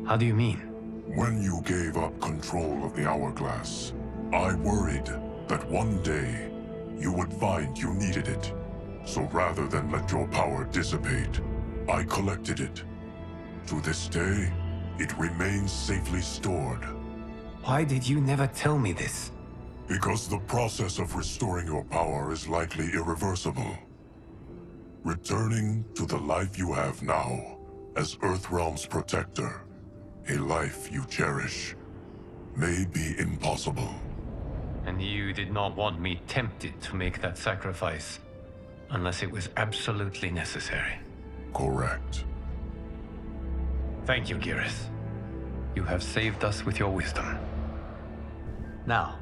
How do you mean? When you gave up control of the Hourglass, I worried that one day you would find you needed it. So rather than let your power dissipate, I collected it. To this day, it remains safely stored. Why did you never tell me this? Because the process of restoring your power is likely irreversible. Returning to the life you have now, as Earthrealm's protector, a life you cherish, may be impossible. And you did not want me tempted to make that sacrifice, unless it was absolutely necessary. Correct. Thank you, Geras. You have saved us with your wisdom. Now,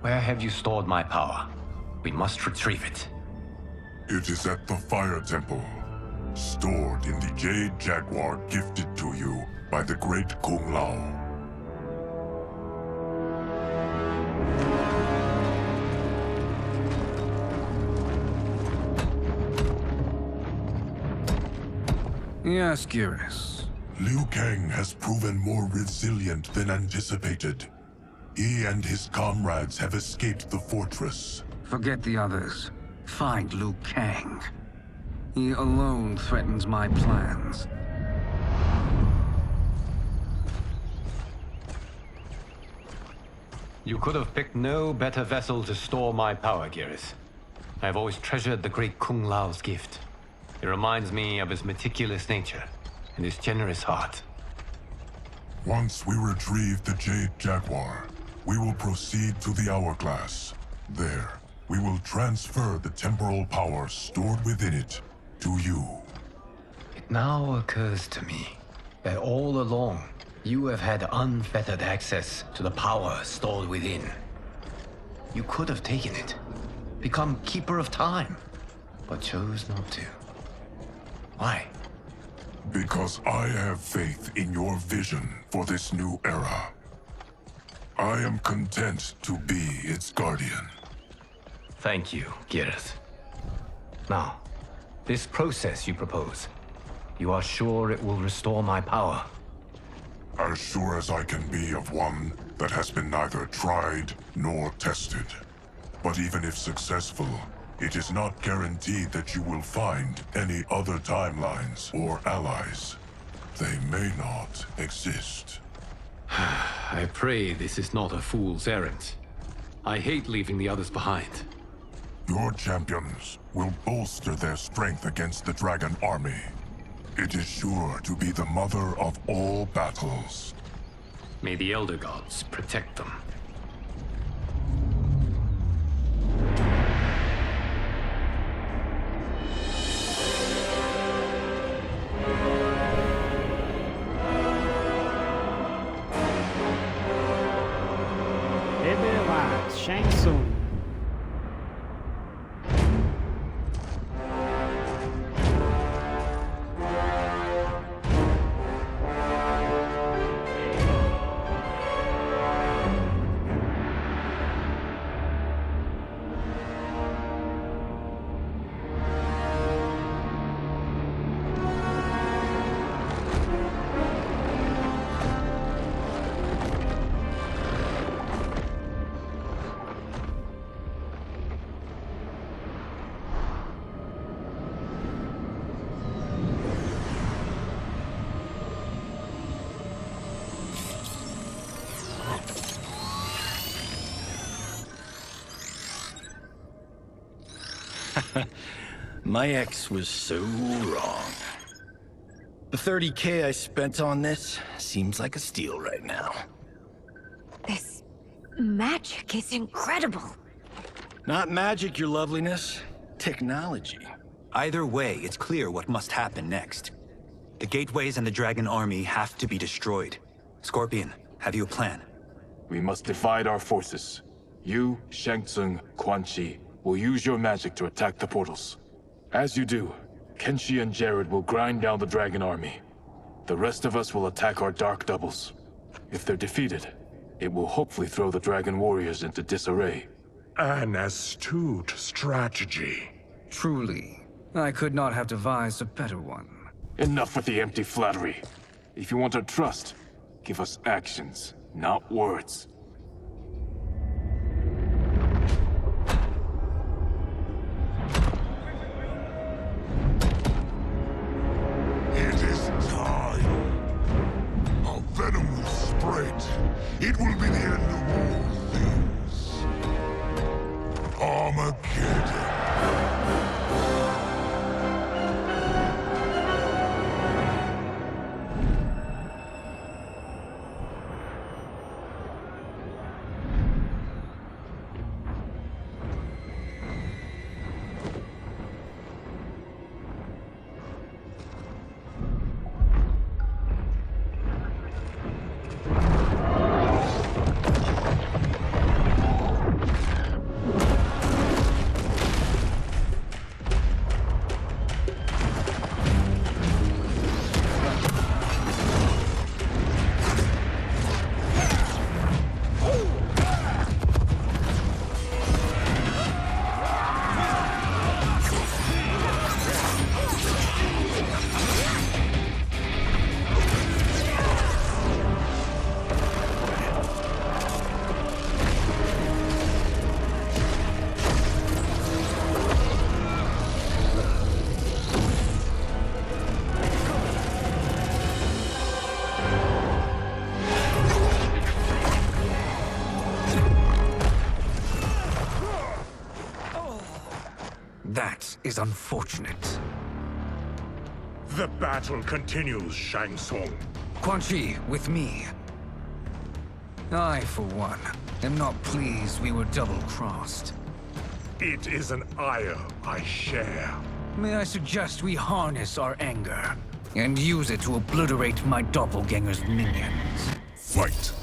where have you stored my power? We must retrieve it. It is at the Fire Temple, stored in the Jade Jaguar gifted to you by the great Kung Lao. Yes, Geras. Liu Kang has proven more resilient than anticipated. He and his comrades have escaped the fortress. Forget the others. Find Liu Kang. He alone threatens my plans. You could have picked no better vessel to store my power, Geras. I have always treasured the great Kung Lao's gift. It reminds me of his meticulous nature and his generous heart. Once we retrieve the Jade Jaguar, We will proceed to the hourglass. There, we will transfer the temporal power stored within it to you. It now occurs to me that all along, you have had unfettered access to the power stored within. You could have taken it, become Keeper of Time, but chose not to. Why? Because I have faith in your vision for this new era. I am content to be its guardian. Thank you, Gareth. Now, this process you propose, you are sure it will restore my power? As sure as I can be of one that has been neither tried nor tested. But even if successful, it is not guaranteed that you will find any other timelines or allies. They may not exist. I pray this is not a fool's errand. I hate leaving the others behind. Your champions will bolster their strength against the Dragon Army. It is sure to be the mother of all battles. May the Elder Gods protect them. Deadly Alliance, Shang Tsung. My ex was so wrong. The 30K I spent on this seems like a steal right now. This magic is incredible. Not magic, your loveliness. Technology. Either way, it's clear what must happen next. The gateways and the Dragon Army have to be destroyed. Scorpion, have you a plan? We must divide our forces. You, Shang Tsung, Quan Chi, will use your magic to attack the portals. As you do, Kenshi and Jared will grind down the Dragon Army. The rest of us will attack our Dark Doubles. If they're defeated, it will hopefully throw the Dragon Warriors into disarray. An astute strategy. Truly, I could not have devised a better one. Enough with the empty flattery. If you want our trust, give us actions, not words. It is time. Our venom will spread. It will be the end of all things. Armageddon. That is unfortunate. The battle continues, Shang Tsung. Quan Chi, with me. I, for one, am not pleased we were double-crossed. It is an ire I share. May I suggest we harness our anger and use it to obliterate my doppelganger's minions? Fight!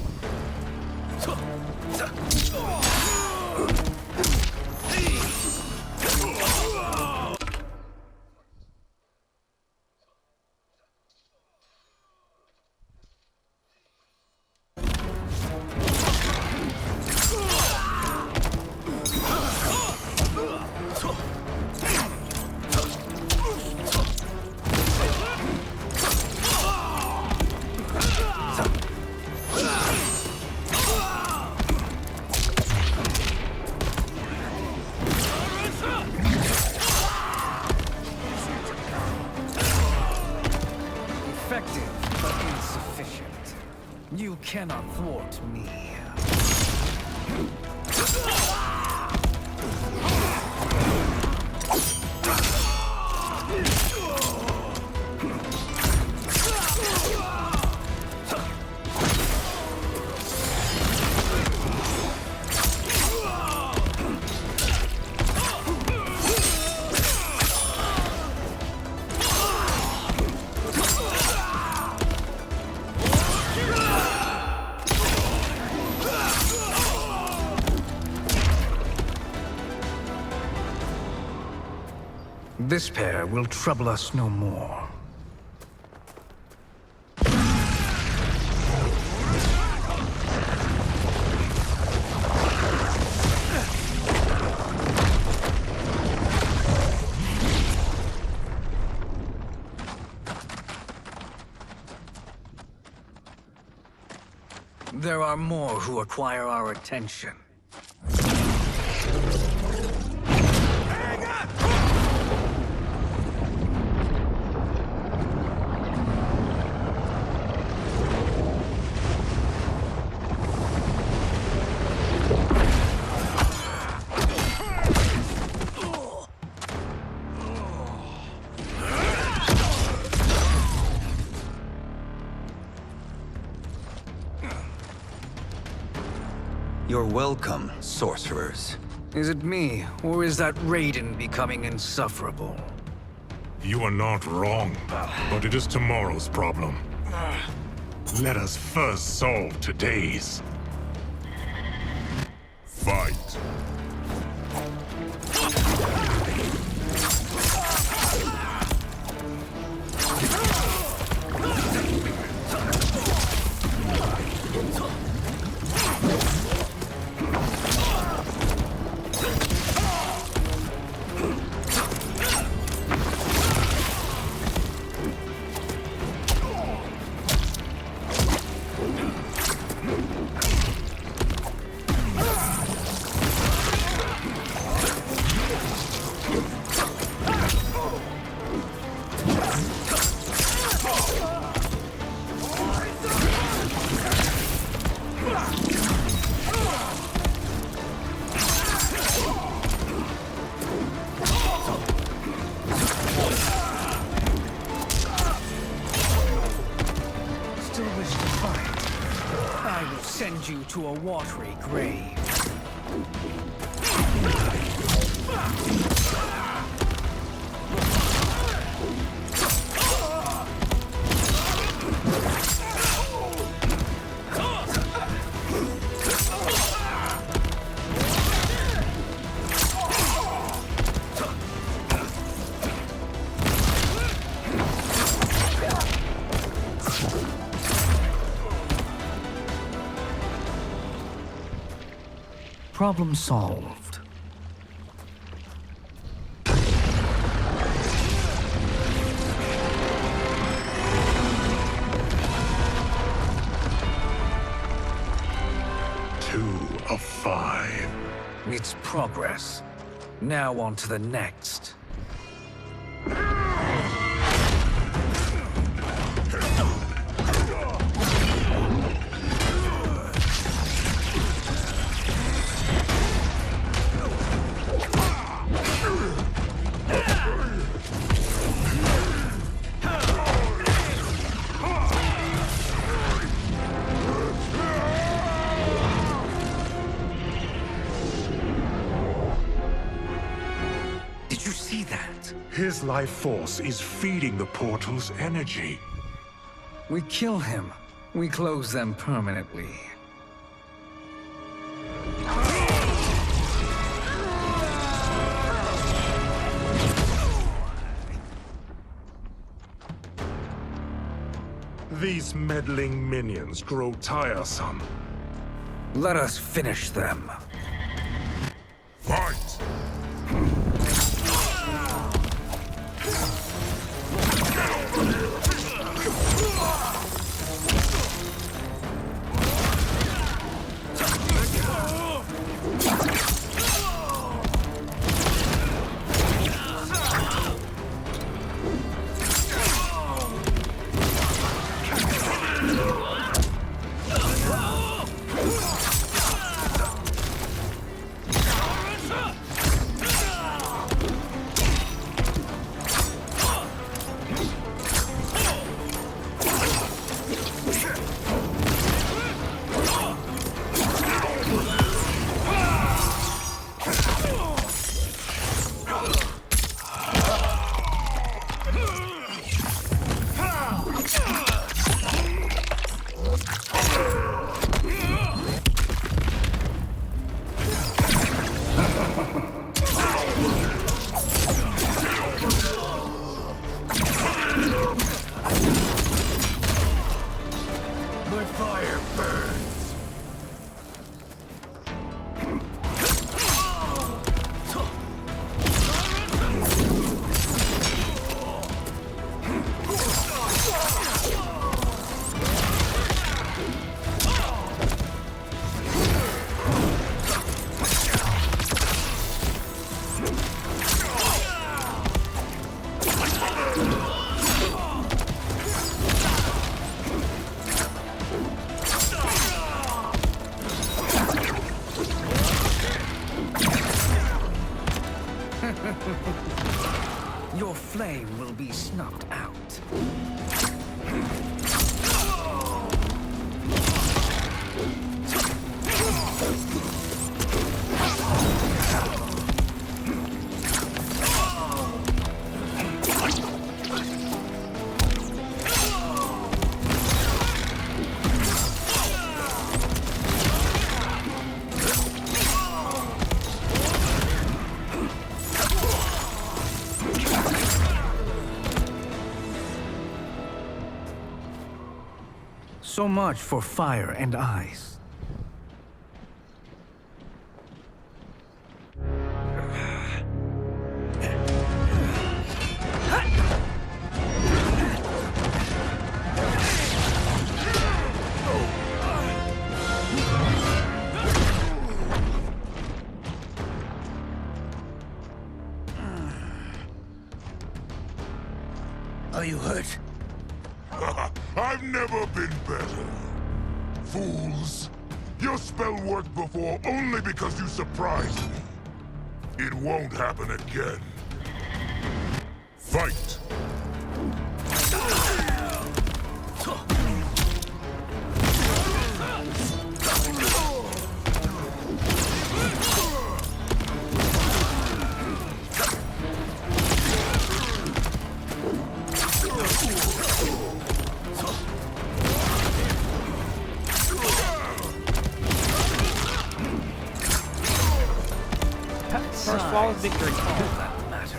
Effective, but insufficient. You cannot thwart me. This pair will trouble us no more. There are more who acquire our attention. You're welcome, sorcerers. Is it me, or is that Raiden becoming insufferable? You are not wrong, but it is tomorrow's problem. Let us first solve today's. Fight. Send you to a watery grave. Problem solved. Two of 5. It's progress. Now on to the next. that. His life force is feeding the portal's energy. We kill him. We close them permanently. These meddling minions grow tiresome. Let us finish them. Fight! My fire burns. Your flame will be snuffed out. So much for fire and ice. Are you hurt? I've never been better. Fools! Your spell worked before only because you surprised me. It won't happen again. Fight! First flawless victory. All that matters.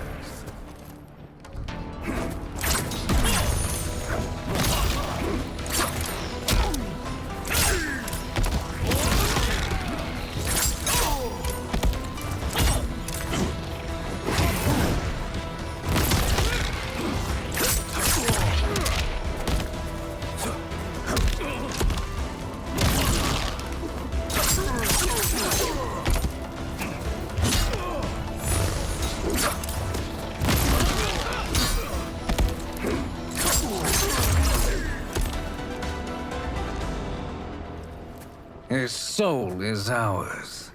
His soul is ours.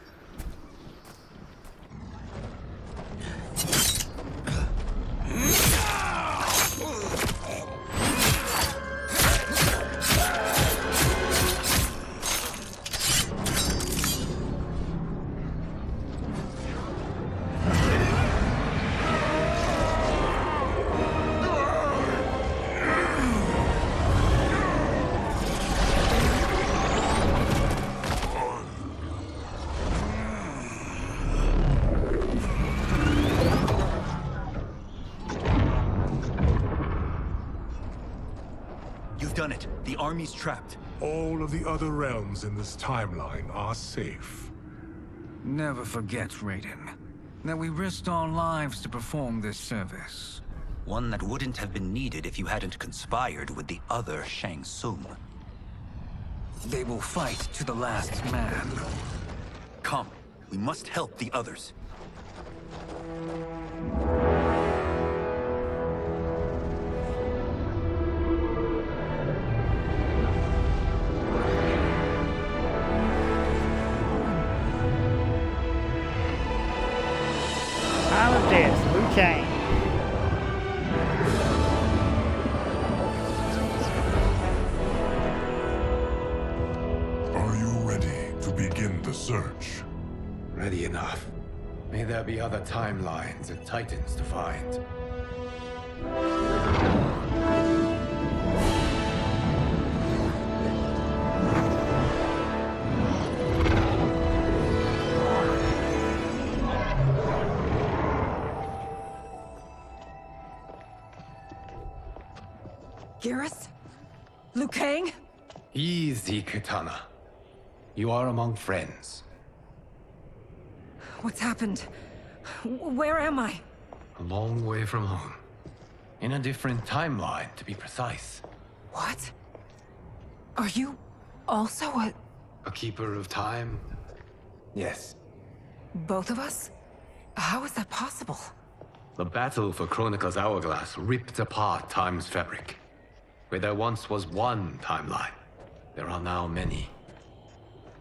done it. The army's trapped. All of the other realms in this timeline are safe. Never forget, Raiden, that we risked our lives to perform this service. One that wouldn't have been needed if you hadn't conspired with the other Shang Tsung. They will fight to the last man. Come, we must help the others. Time of death, Liu Kang. Are you ready to begin the search? Ready enough. May there be other timelines and titans to find. Geras? Liu Kang? Easy, Kitana. You are among friends. What's happened? Where am I? A long way from home. In a different timeline, to be precise. What? Are you also A keeper of time? Yes. both of us? How is that possible? The battle for Kronika's hourglass ripped apart time's fabric. Where there once was one timeline, there are now many.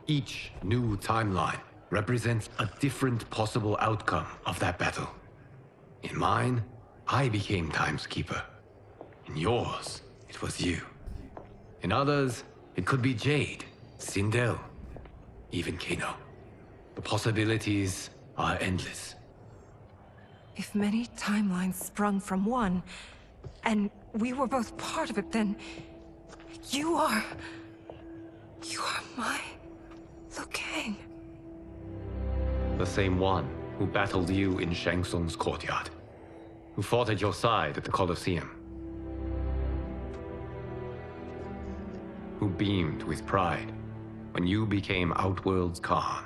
Each new timeline represents a different possible outcome of that battle. In mine, I became Time's Keeper. In yours, it was you. In others, it could be Jade, Sindel, even Kano. The possibilities are endless. If many timelines sprung from one, and we were both part of it, then you are my Liu Kang. The same one who battled you in Shang Tsung's courtyard. Who fought at your side at the Colosseum. Who beamed with pride when you became Outworld's Khan.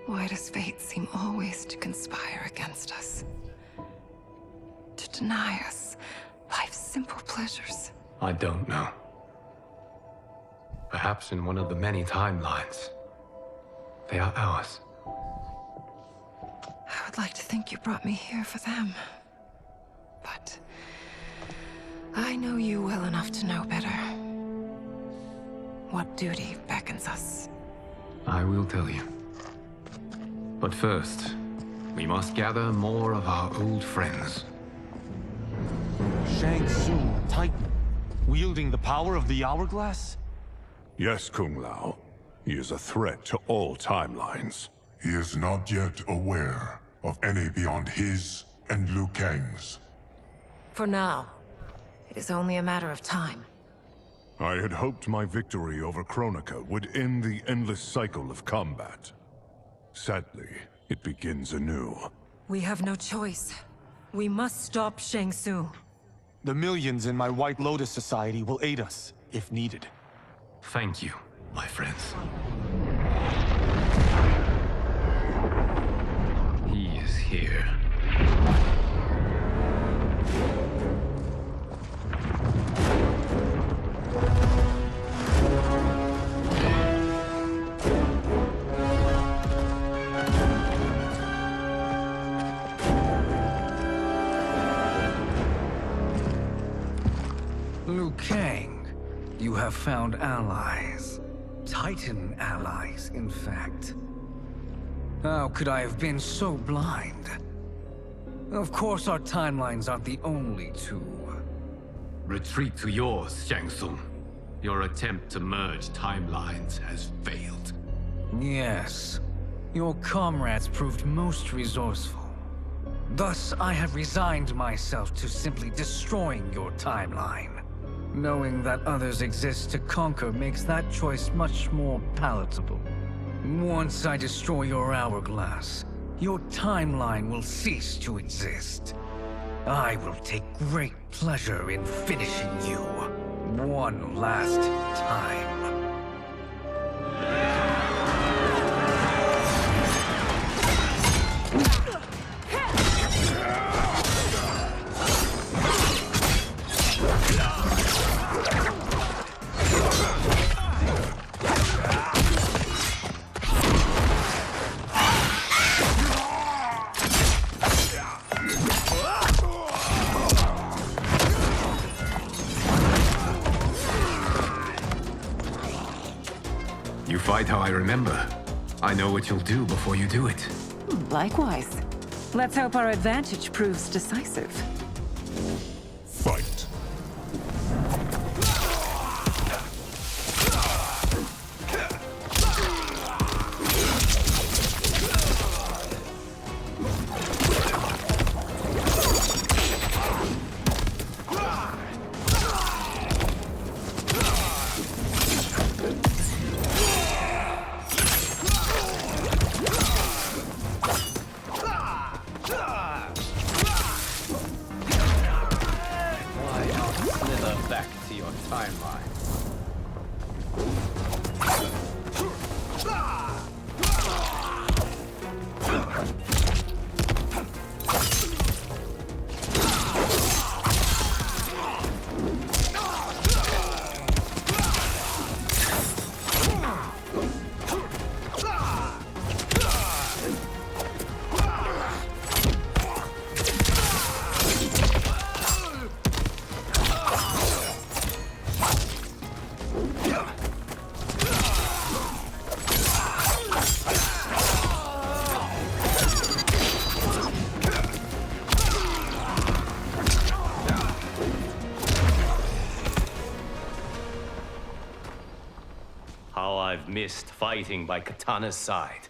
Why does fate seem always to conspire against us? To deny us life's simple pleasures? I don't know. Perhaps in one of the many timelines, they are ours. I would like to think you brought me here for them. But I know you well enough to know better. What duty beckons us? I will tell you. But first, we must gather more of our old friends. Shang Tsung, Titan, wielding the power of the hourglass? Yes, Kung Lao. He is a threat to all timelines. He is not yet aware of any beyond his and Liu Kang's. For now, it is only a matter of time. I had hoped my victory over Kronika would end the endless cycle of combat. Sadly, it begins anew. We have no choice. We must stop Shang Tsung. The millions in my White Lotus Society will aid us, if needed. Thank you, my friends. He is here. Liu Kang, you have found allies. Titan allies, in fact. How could I have been so blind? Of course our timelines aren't the only two. Retreat to yours, Shang Tsung. Your attempt to merge timelines has failed. Yes. Your comrades proved most resourceful. Thus, I have resigned myself to simply destroying your timeline. Knowing that others exist to conquer makes that choice much more palatable. Once I destroy your hourglass, your timeline will cease to exist. I will take great pleasure in finishing you one last time. You fight how I remember. I know what you'll do before you do it. Likewise. Let's hope our advantage proves decisive. Fight. Back to your timeline. How I've missed fighting by Katana's side.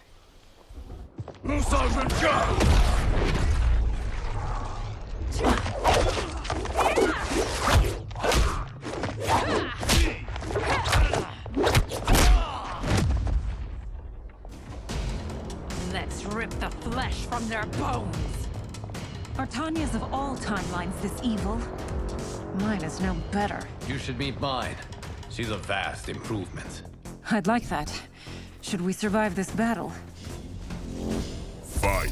Let's rip the flesh from their bones. Are Tanya's of all timelines this evil? Mine is no better. You should meet mine. She's a vast improvement. I'd like that. Should we survive this battle? Fight.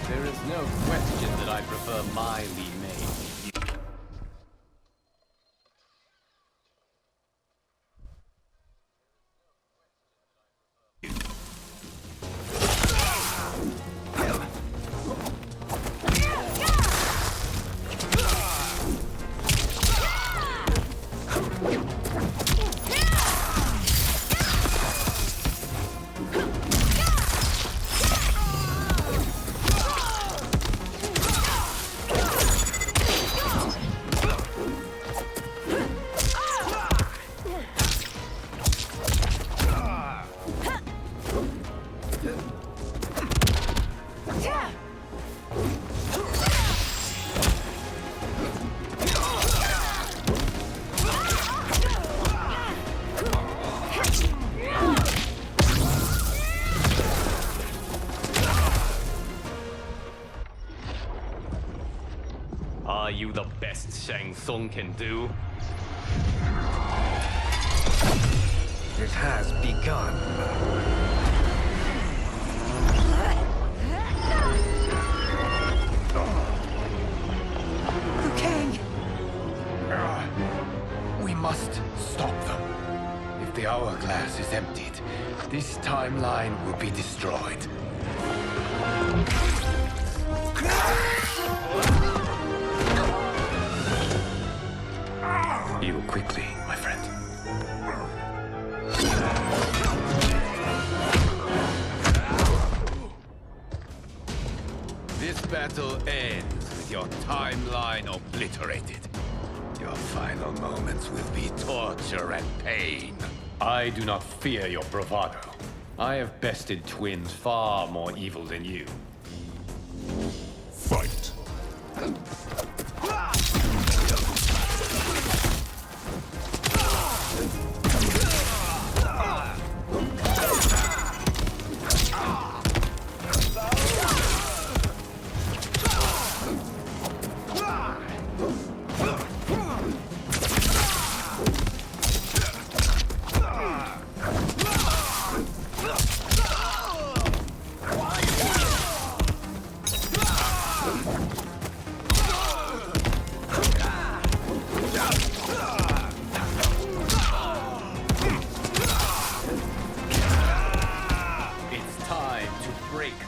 There is no question that I prefer my Li Mei. Are you the best Shang Tsung can do? It has begun. the hourglass is emptied, this timeline will be destroyed. Heal quickly, my friend. This battle ends with your timeline obliterated. Your final moments will be torture and pain. I do not fear your bravado. I have bested twins far more evil than you. Fight!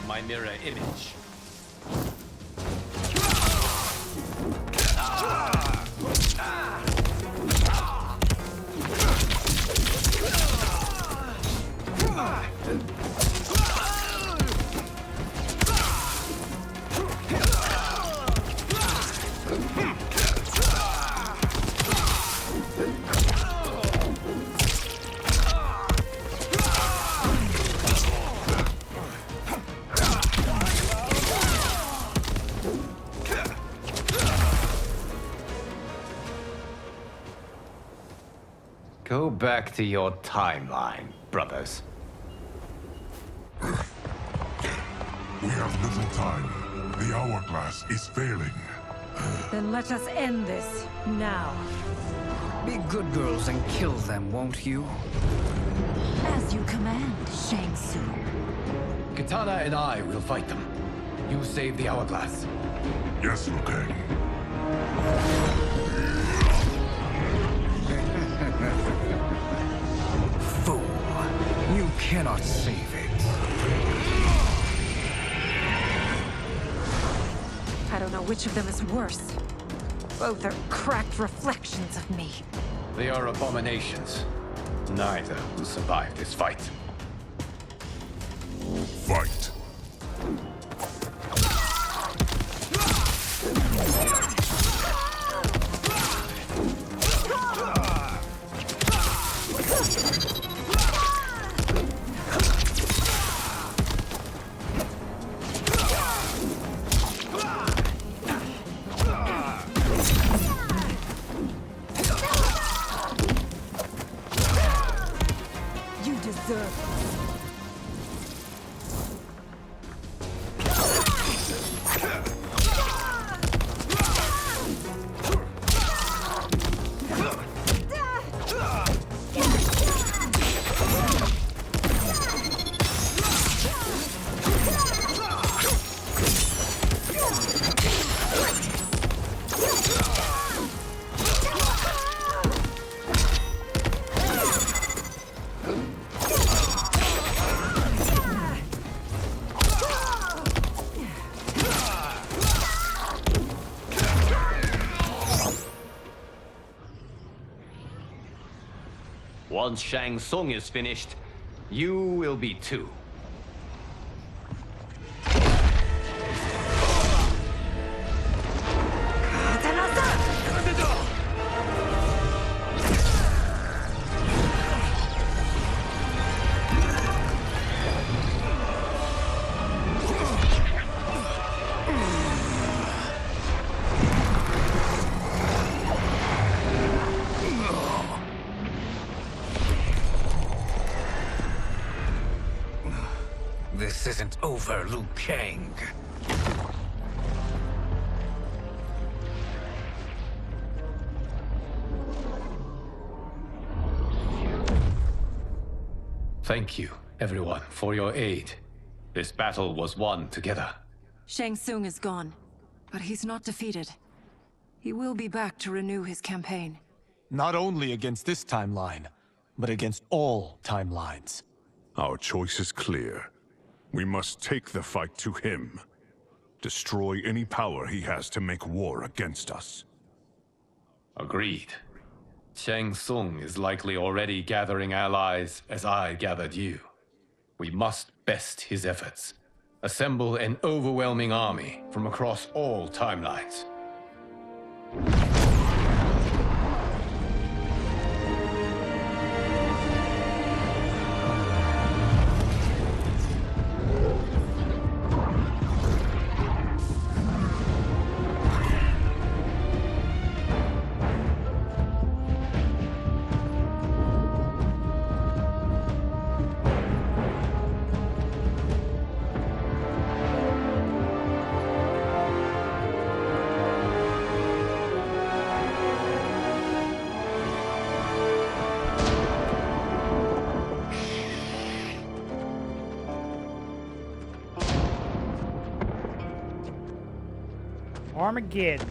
My mirror image. Go back to your timeline, brothers. We have little time. The hourglass is failing. Then let us end this, now. Be good girls and kill them, won't you? As you command, Shang Tsung. Katana and I will fight them. You save the hourglass. Yes, Liu Kang. Fool. You cannot save it. I don't know which of them is worse. Both are cracked reflections of me. They are abominations. Neither will survive this fight. Fight! You deserve it. Once Shang Tsung is finished, you will be too. This isn't over, Liu Kang. Thank you, everyone, for your aid. This battle was won together. Shang Tsung is gone, but he's not defeated. He will be back to renew his campaign. Not only against this timeline, but against all timelines. Our choice is clear. We must take the fight to him. Destroy any power he has to make war against us. Agreed. Shang Tsung is likely already gathering allies as I gathered you. We must best his efforts. Assemble an overwhelming army from across all timelines. Armageddon.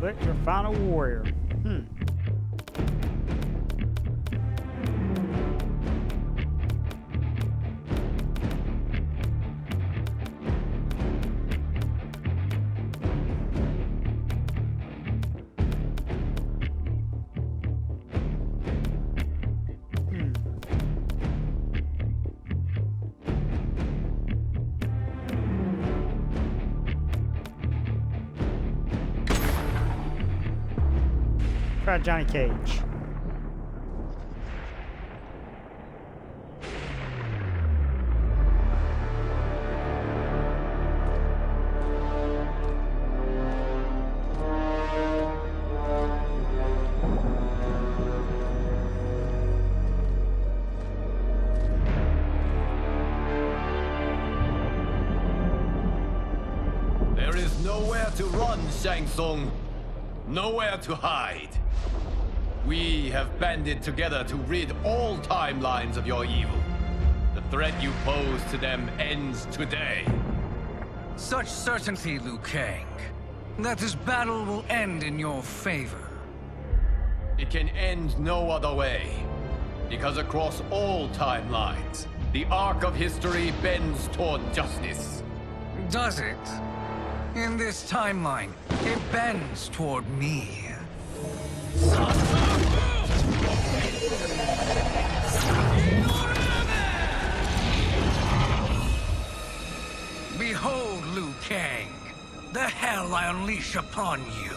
Select your final warrior. Try Johnny Cage. There is nowhere to run, Shang Tsung. Nowhere to hide. We have banded together to rid all timelines of your evil. The threat you pose to them ends today. Such certainty, Liu Kang, that this battle will end in your favor. It can end no other way. Because across all timelines, the arc of history bends toward justice. Does it? In this timeline, it bends toward me. Behold, Liu Kang, the hell I unleash upon you.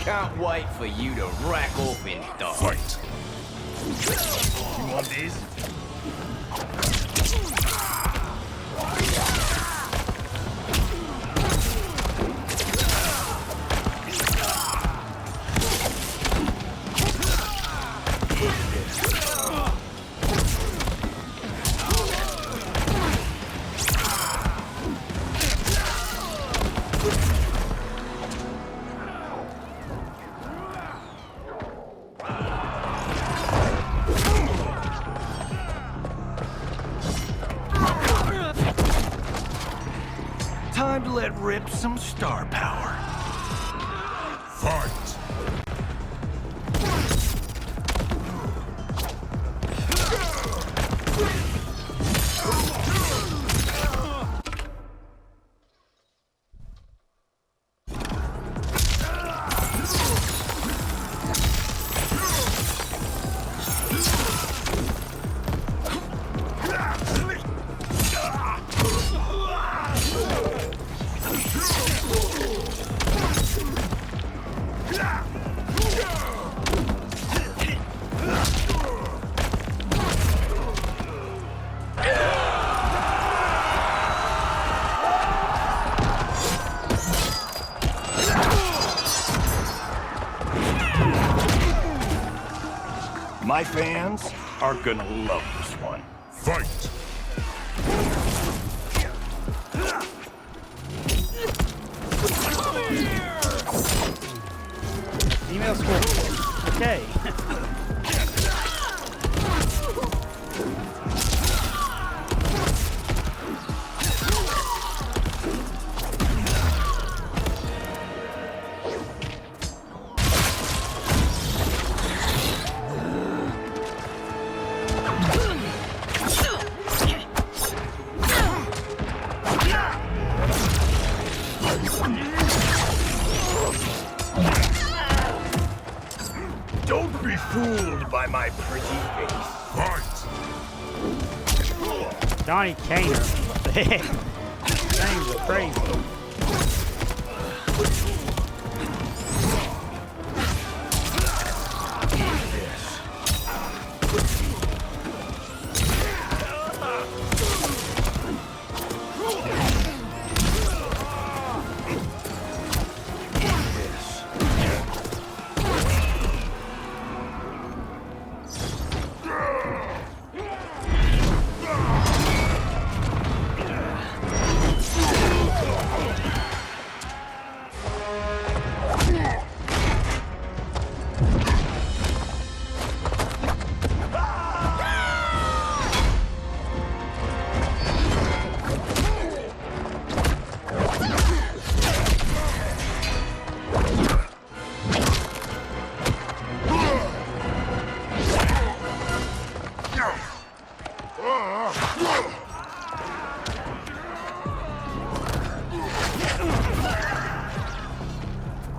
Can't wait for you to rack off and die. Fight! You want this? that rips some star power. Fight! My fans are gonna love this one. Fight! Female scorpion. Okay. Don't be fooled by my pretty face. Fight! Johnny Kaner. What the heck? Names are crazy.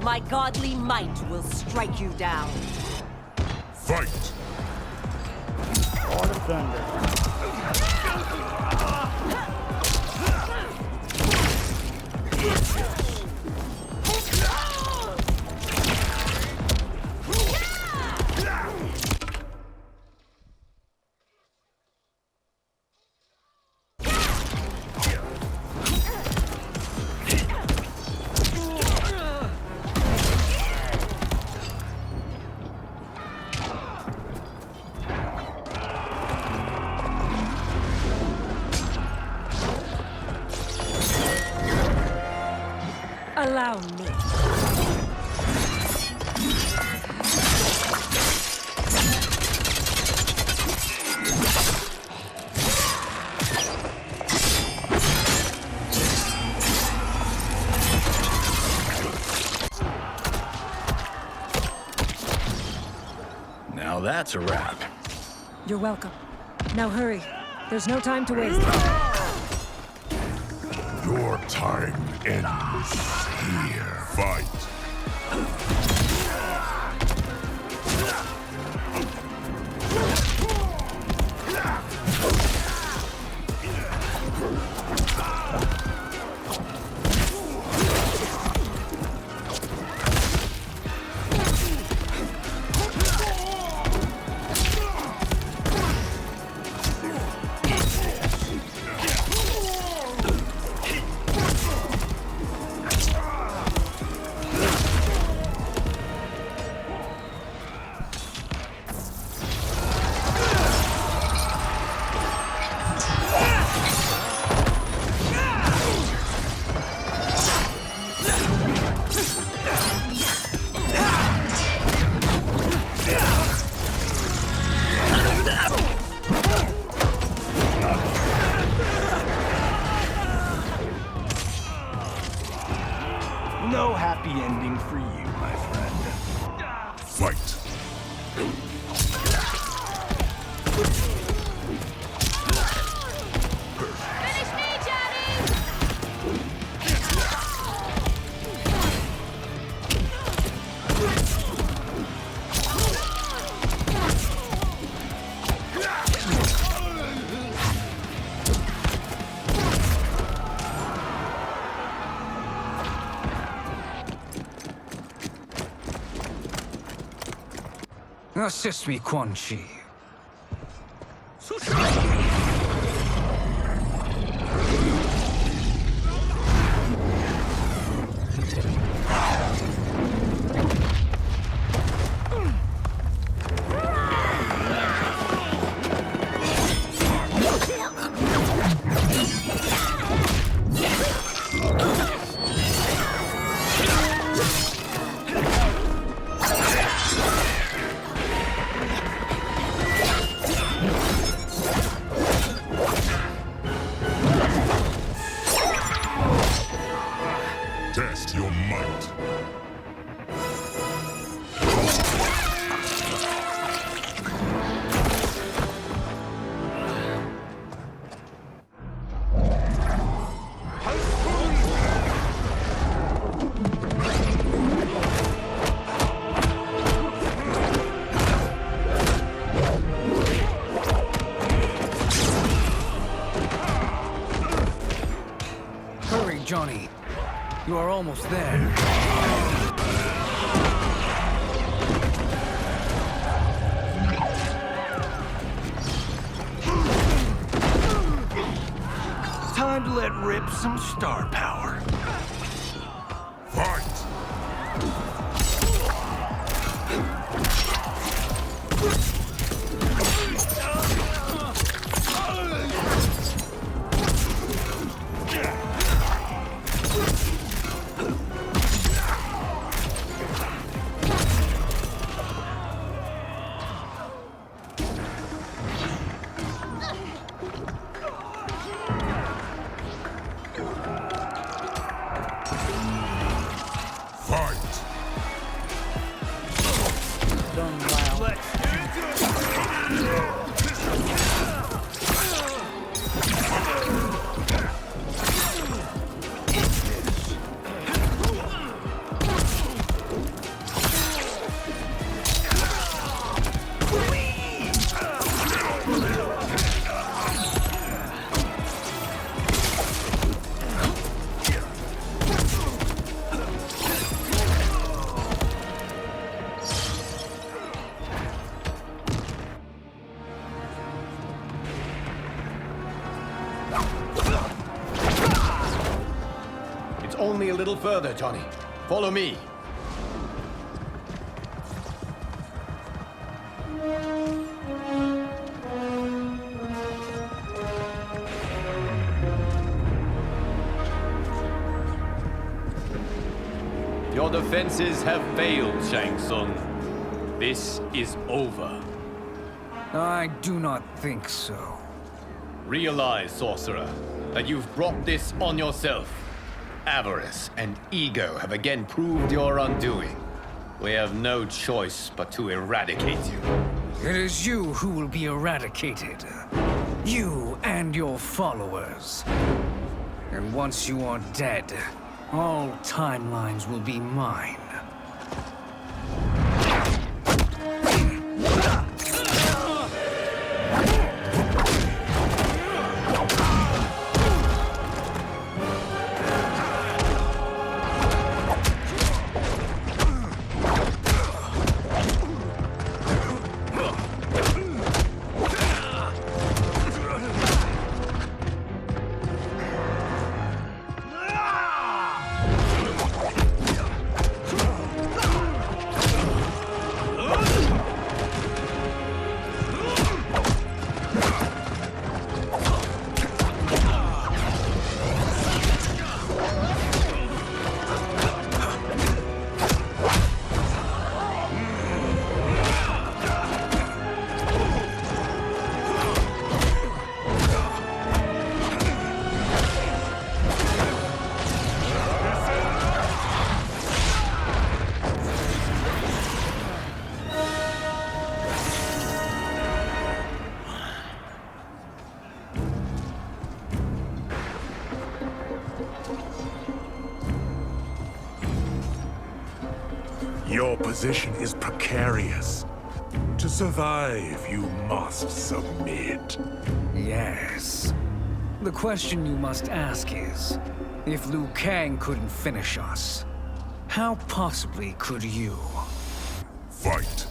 My godly might will strike you down. Fight! Lord of Thunder. Allow me. Now that's a wrap. You're welcome. Now hurry. There's no time to waste. Your time ends here. Fight! Fight! Finish me, Johnny! Assist me, Quan Chi. Test your might. Hurry, Johnny. You are almost there. Time to let rip some star power. Fight! Fight! Done loud. It's only a little further, Johnny. Follow me. Your defenses have failed, Shang Tsung. This is over. I do not think so. Realize, sorcerer, that you've brought this on yourself. Avarice and ego have again proved your undoing. We have no choice but to eradicate you. It is you who will be eradicated. You and your followers. And once you are dead, all timelines will be mine. position is precarious. To survive, you must submit. Yes. The question you must ask is, if Liu Kang couldn't finish us, how possibly could you? Fight.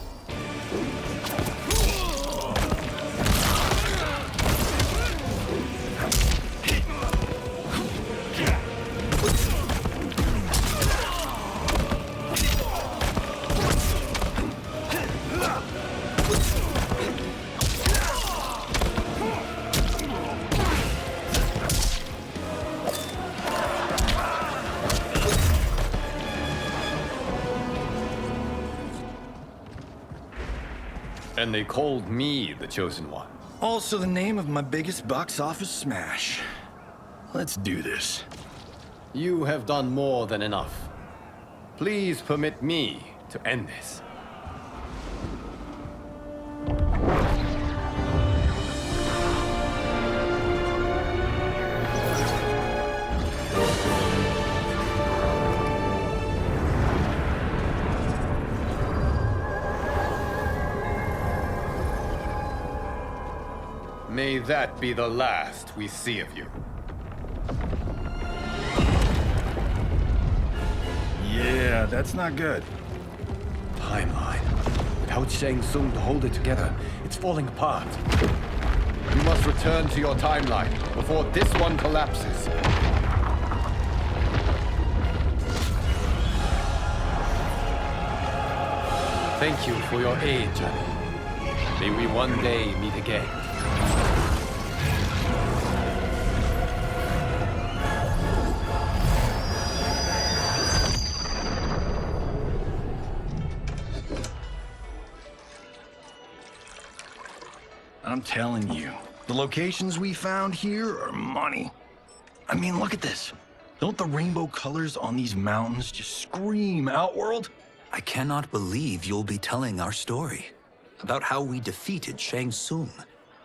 And they called me the Chosen One. Also the name of my biggest box office smash. Let's do this. You have done more than enough. Please permit me to end this. May that be the last we see of you. Yeah, that's not good. Timeline. Without Shang Tsung to hold it together, it's falling apart. You must return to your timeline before this one collapses. Thank you for your aid, Johnny. May we one day meet again. I'm telling you, the locations we found here are money. I mean, look at this. Don't the rainbow colors on these mountains just scream Outworld? I cannot believe you'll be telling our story about how we defeated Shang Tsung.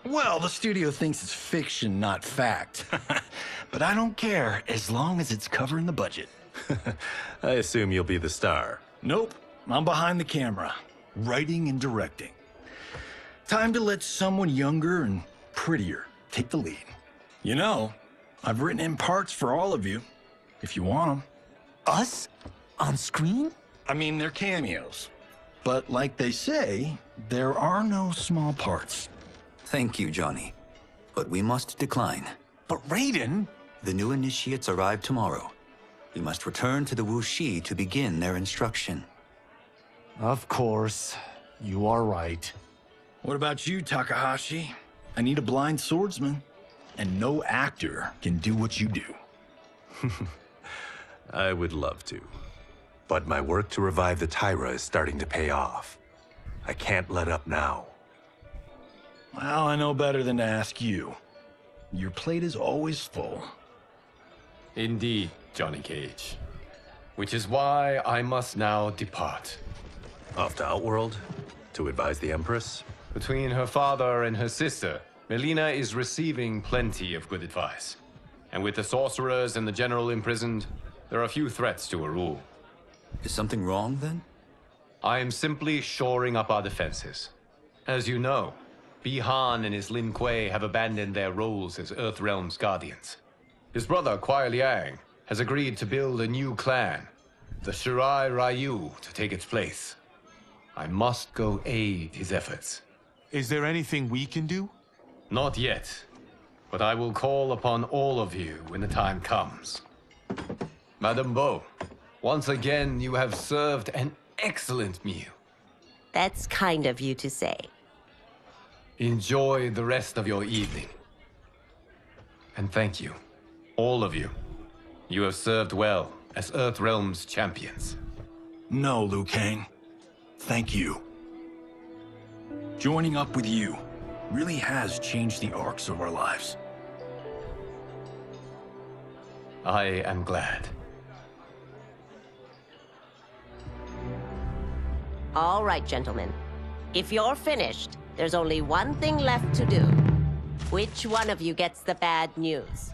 Well, the studio thinks it's fiction, not fact. But I don't care, as long as it's covering the budget. I assume you'll be the star. Nope, I'm behind the camera, writing and directing. Time to let someone younger and prettier take the lead. You know, I've written in parts for all of you, if you want them. Us? On screen? I mean, they're cameos. But like they say, there are no small parts. Thank you, Johnny. But we must decline. But Raiden? The new initiates arrive tomorrow. We must return to the Wuxi to begin their instruction. Of course. You are right. What about you, Takahashi? I need a blind swordsman, and no actor can do what you do. I would love to. But my work to revive the Tyra is starting to pay off. I can't let up now. Well, I know better than to ask you. Your plate is always full. Indeed, Johnny Cage. Which is why I must now depart. Off to Outworld? To advise the Empress? Between her father and her sister, Melina is receiving plenty of good advice. And with the sorcerers and the general imprisoned, there are few threats to her rule. Is something wrong, then? I am simply shoring up our defenses. As you know, Bi-Han and his Lin Kuei have abandoned their roles as Earthrealm's guardians. His brother, Kuai Liang, has agreed to build a new clan, the Shirai Ryu, to take its place. I must go aid his efforts. Is there anything we can do? Not yet, but I will call upon all of you when the time comes. Madame Bo, once again you have served an excellent meal. That's kind of you to say. Enjoy the rest of your evening. And thank you, all of you. You have served well as Earthrealm's champions. No, Liu Kang. Thank you. Joining up with you really has changed the arcs of our lives. I am glad. All right, gentlemen. If you're finished, there's only one thing left to do. Which one of you gets the bad news?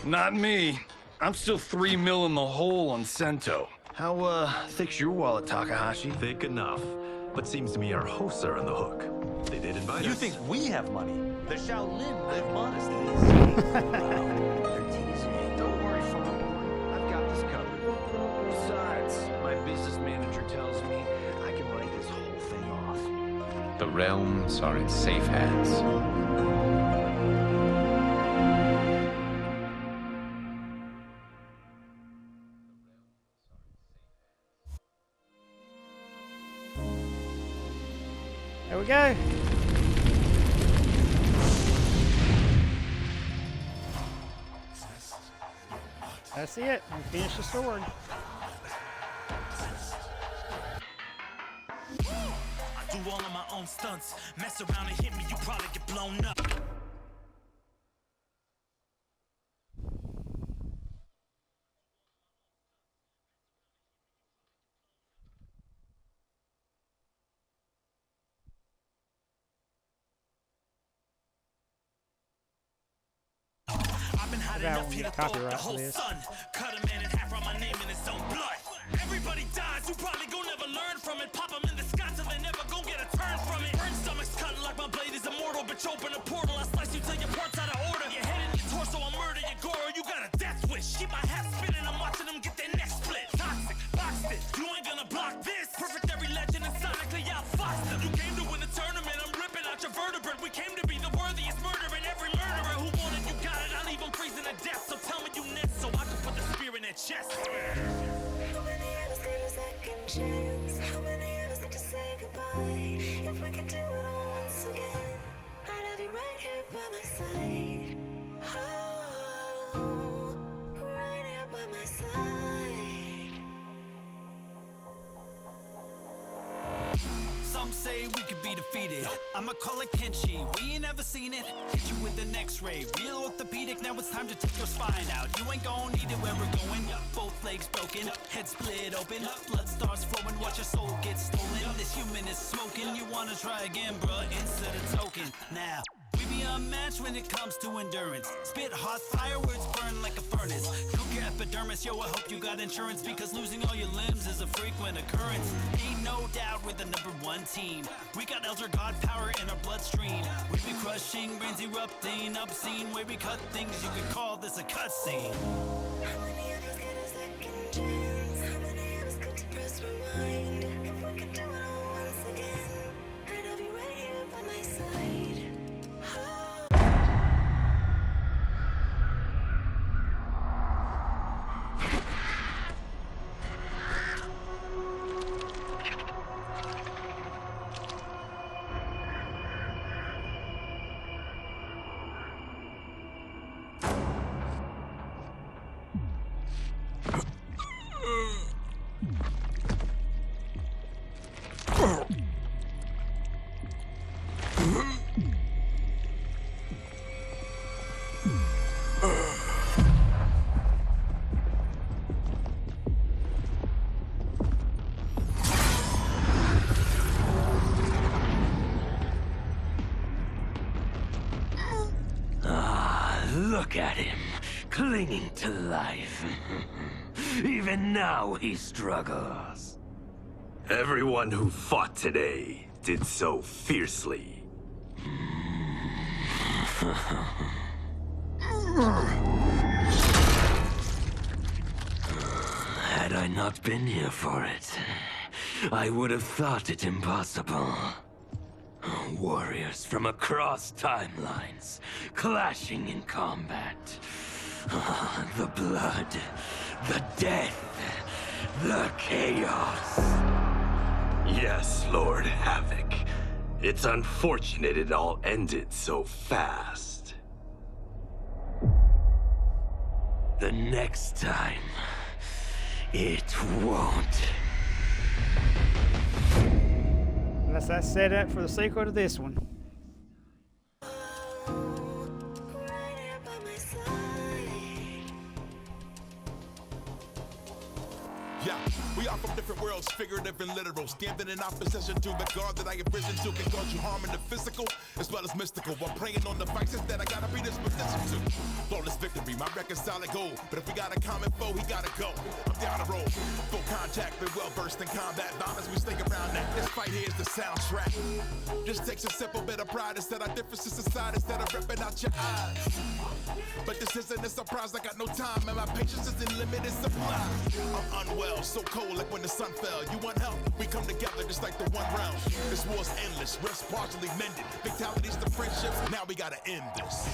Not me. I'm still $3 million in the hole on Sento. How, thick's your wallet, Takahashi? Thick enough. But seems to me our hosts are on the hook. They did invite us. You think we have money? The Shaolin live modestly. They're teasing. Don't worry, Farm. I've got this covered. Besides, my business manager tells me I can write this whole thing off. The realms are in safe hands. There we go. That's it. I'm finished the sword. I do all of my own stunts. Mess around and hit me, you probably get blown up. I've been hot enough here to throw up the whole sun. Cut a man in half, write my name in his own blood. Everybody dies, you probably gon' never learn from it. Pop them in the sky till they never gon' get a turn from it. Burn stomachs cutting like my blade is immortal. Bitch, open a portal, I slice you till your parts out of order. Your head in your torso, I murder your gore. You got a death wish. Keep my hat spinning, I'm watching them get their necks split. Toxic, boxed it, you ain't gonna block this. Perfect every legend and sonically outfoxed them. You came to win the tournament, I'm ripping out your vertebrae. We came to be the worthiest murderer, and every murderer who wanted you got it. I'll leave them freezing to death, so tell me you next, so I can put the spear in their chest. How many of us get a second chance? How many of us get to say goodbye? If we could do it all once again, I'd have you right here by my side. Oh, right here by my side. Some say we could be defeated. I'ma call it Kenshi. We ain't ever seen it. Hit you with an X-ray. Real orthopedic. Now it's time to take your spine out. You ain't gon' need it where we're going. Both legs broken. Head split open. Blood starts flowing. Watch your soul get stolen. This human is smoking. You wanna try again, bruh? Insert a token. Now. We be unmatched when it comes to endurance. Spit hot fire, words burn like a furnace. Cook your epidermis, yo, I hope you got insurance, because losing all your limbs is a frequent occurrence. Ain't no doubt we're the #1 team. We got Elder God power in our bloodstream. We be crushing, brains erupting, obscene. Where we cut things, you could call this a cutscene. How many of us get a second chance? How many of us get to press rewind? If we could do it all once again, I'd have you right here by my side. Look at him, clinging to life. Even now he struggles. Everyone who fought today did so fiercely. Had I not been here for it, I would have thought it impossible. Warriors from across timelines, clashing in combat. The blood, the death, the chaos. Yes, Lord Havoc. It's unfortunate it all ended so fast. The next time, it won't. Unless that's set up for the sequel to this one. Yeah, we are from different worlds, figurative living literal, standing in opposition to the God that I have risen to, can cause you harm in the physical as well as mystical. While praying on the vices that I gotta be disposition to. Flawless victory, my record's solid gold. But if we got a common foe, he gotta go. I'm down the road, full contact, been well versed in combat violence. We stick around that. This fight here is the soundtrack. Just takes a simple bit of pride instead of differences aside, instead of ripping out your eyes. But this isn't a surprise, I got no time, and my patience is in limited supply. I'm unwell, so cold like when the sun fell. You want help? We come together just like the one round. This war's endless, rifts partially mended. Fatalities to friendships, now we gotta end this.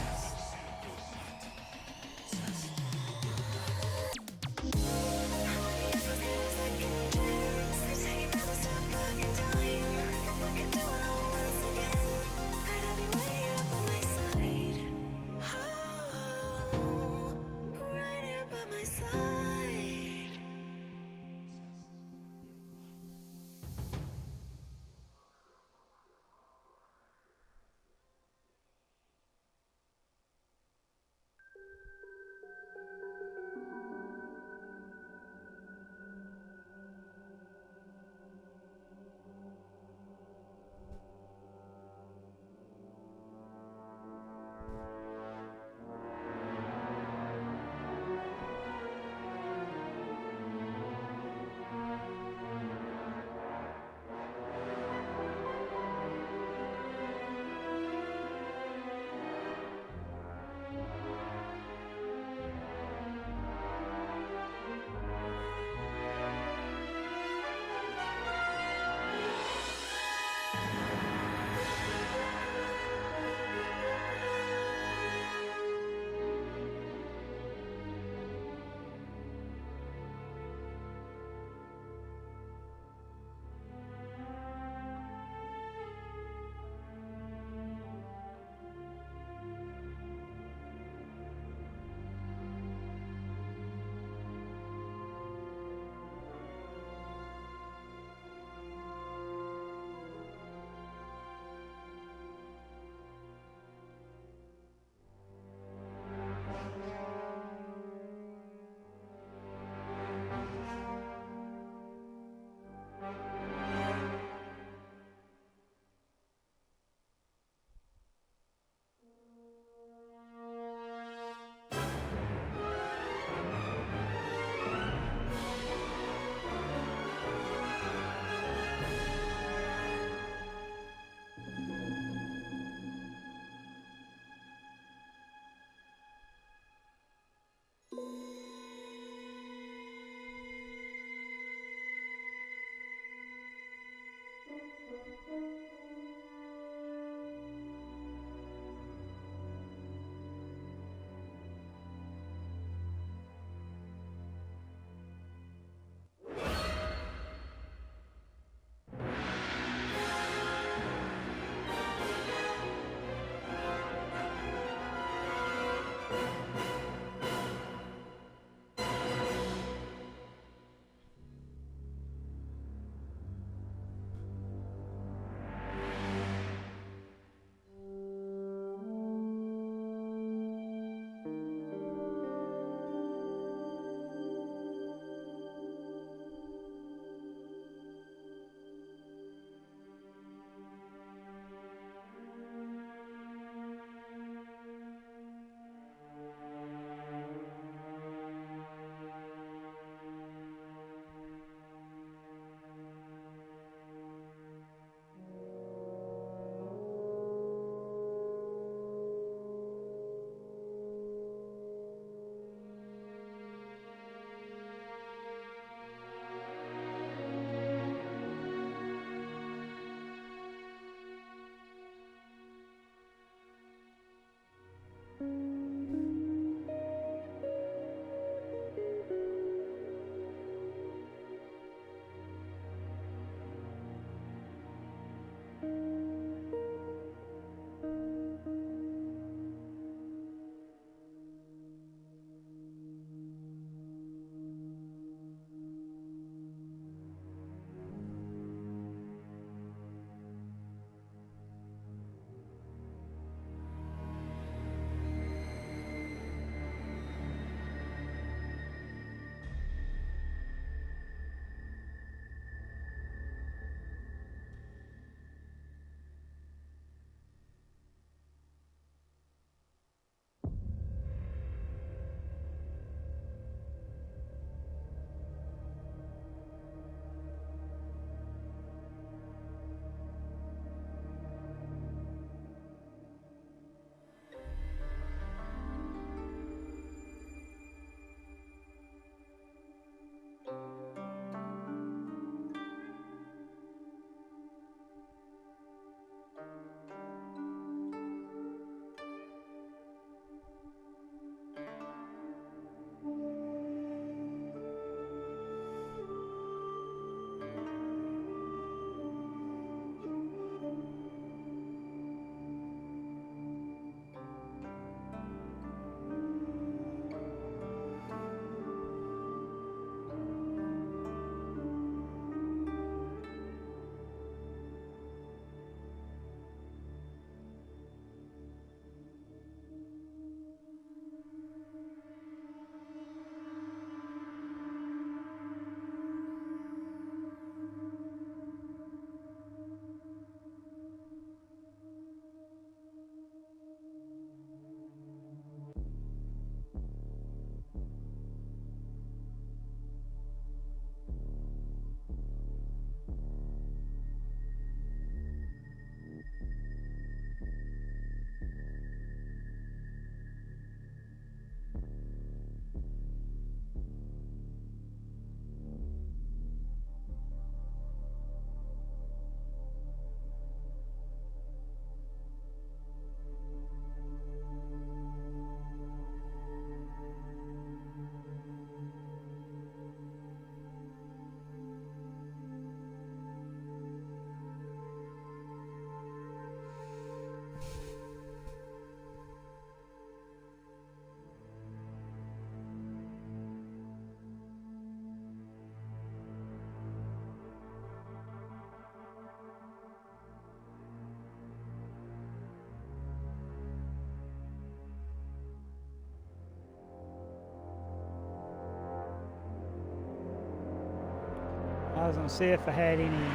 was gonna see if I had any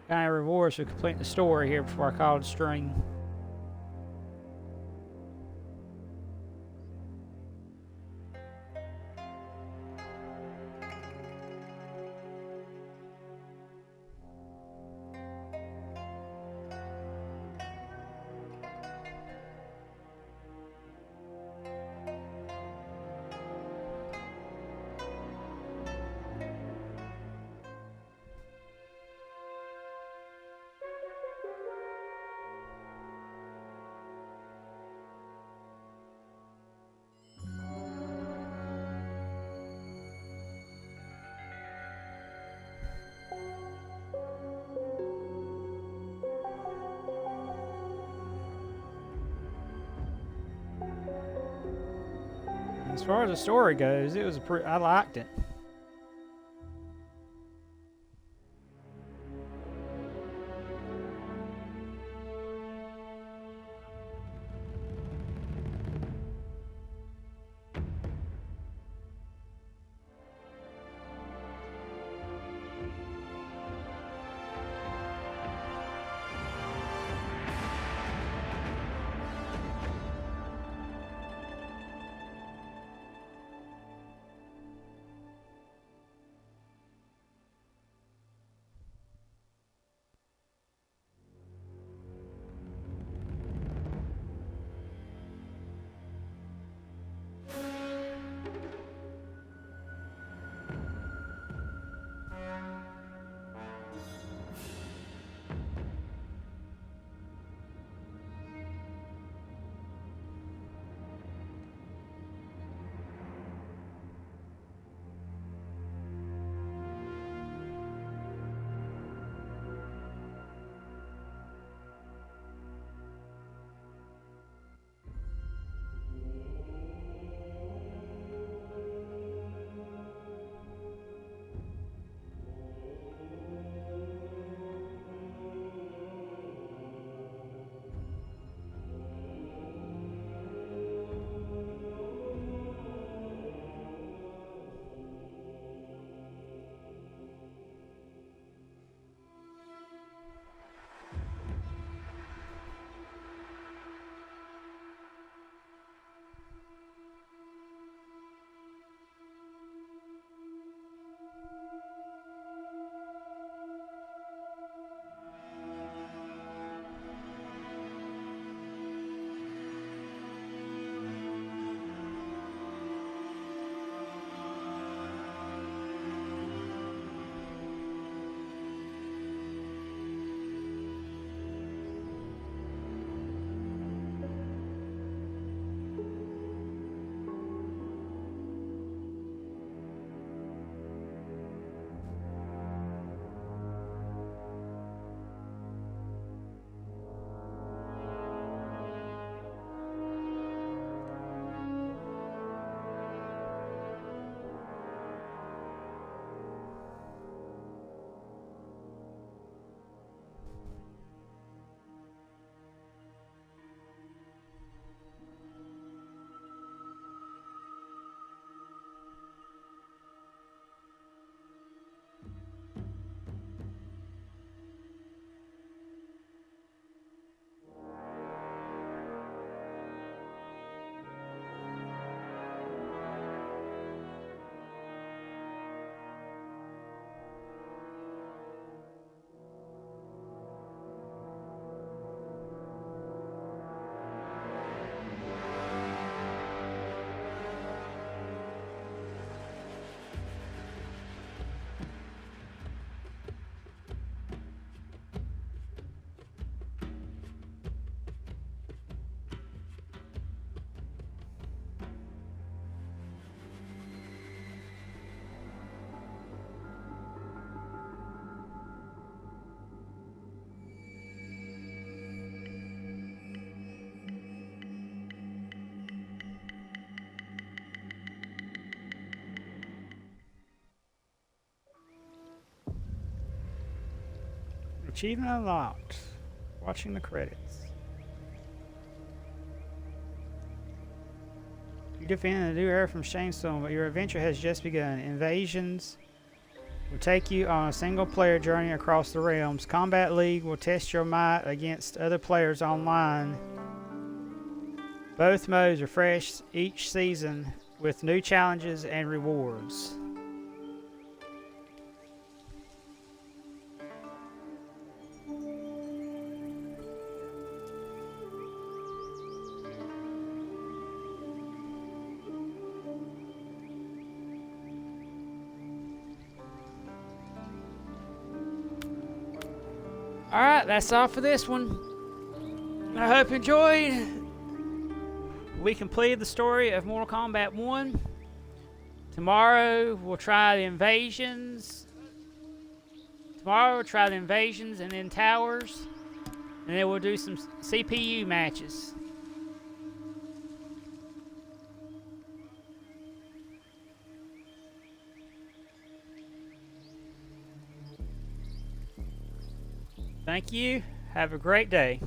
kind of rewards for completing the story here before I called the stream. As far as the story goes, it was I liked it. Achievement unlocked. Watching the credits. You defend the new era from Shang Tsung, but your adventure has just begun. Invasions will take you on a single-player journey across the realms. Combat League will test your might against other players online. Both modes refresh each season with new challenges and rewards. Alright, that's all for this one. I hope you enjoyed. We completed the story of Mortal Kombat 1. Tomorrow we'll try the invasions. Tomorrow we'll try the invasions and then towers. And then we'll do some CPU matches. Thank you. Have a great day.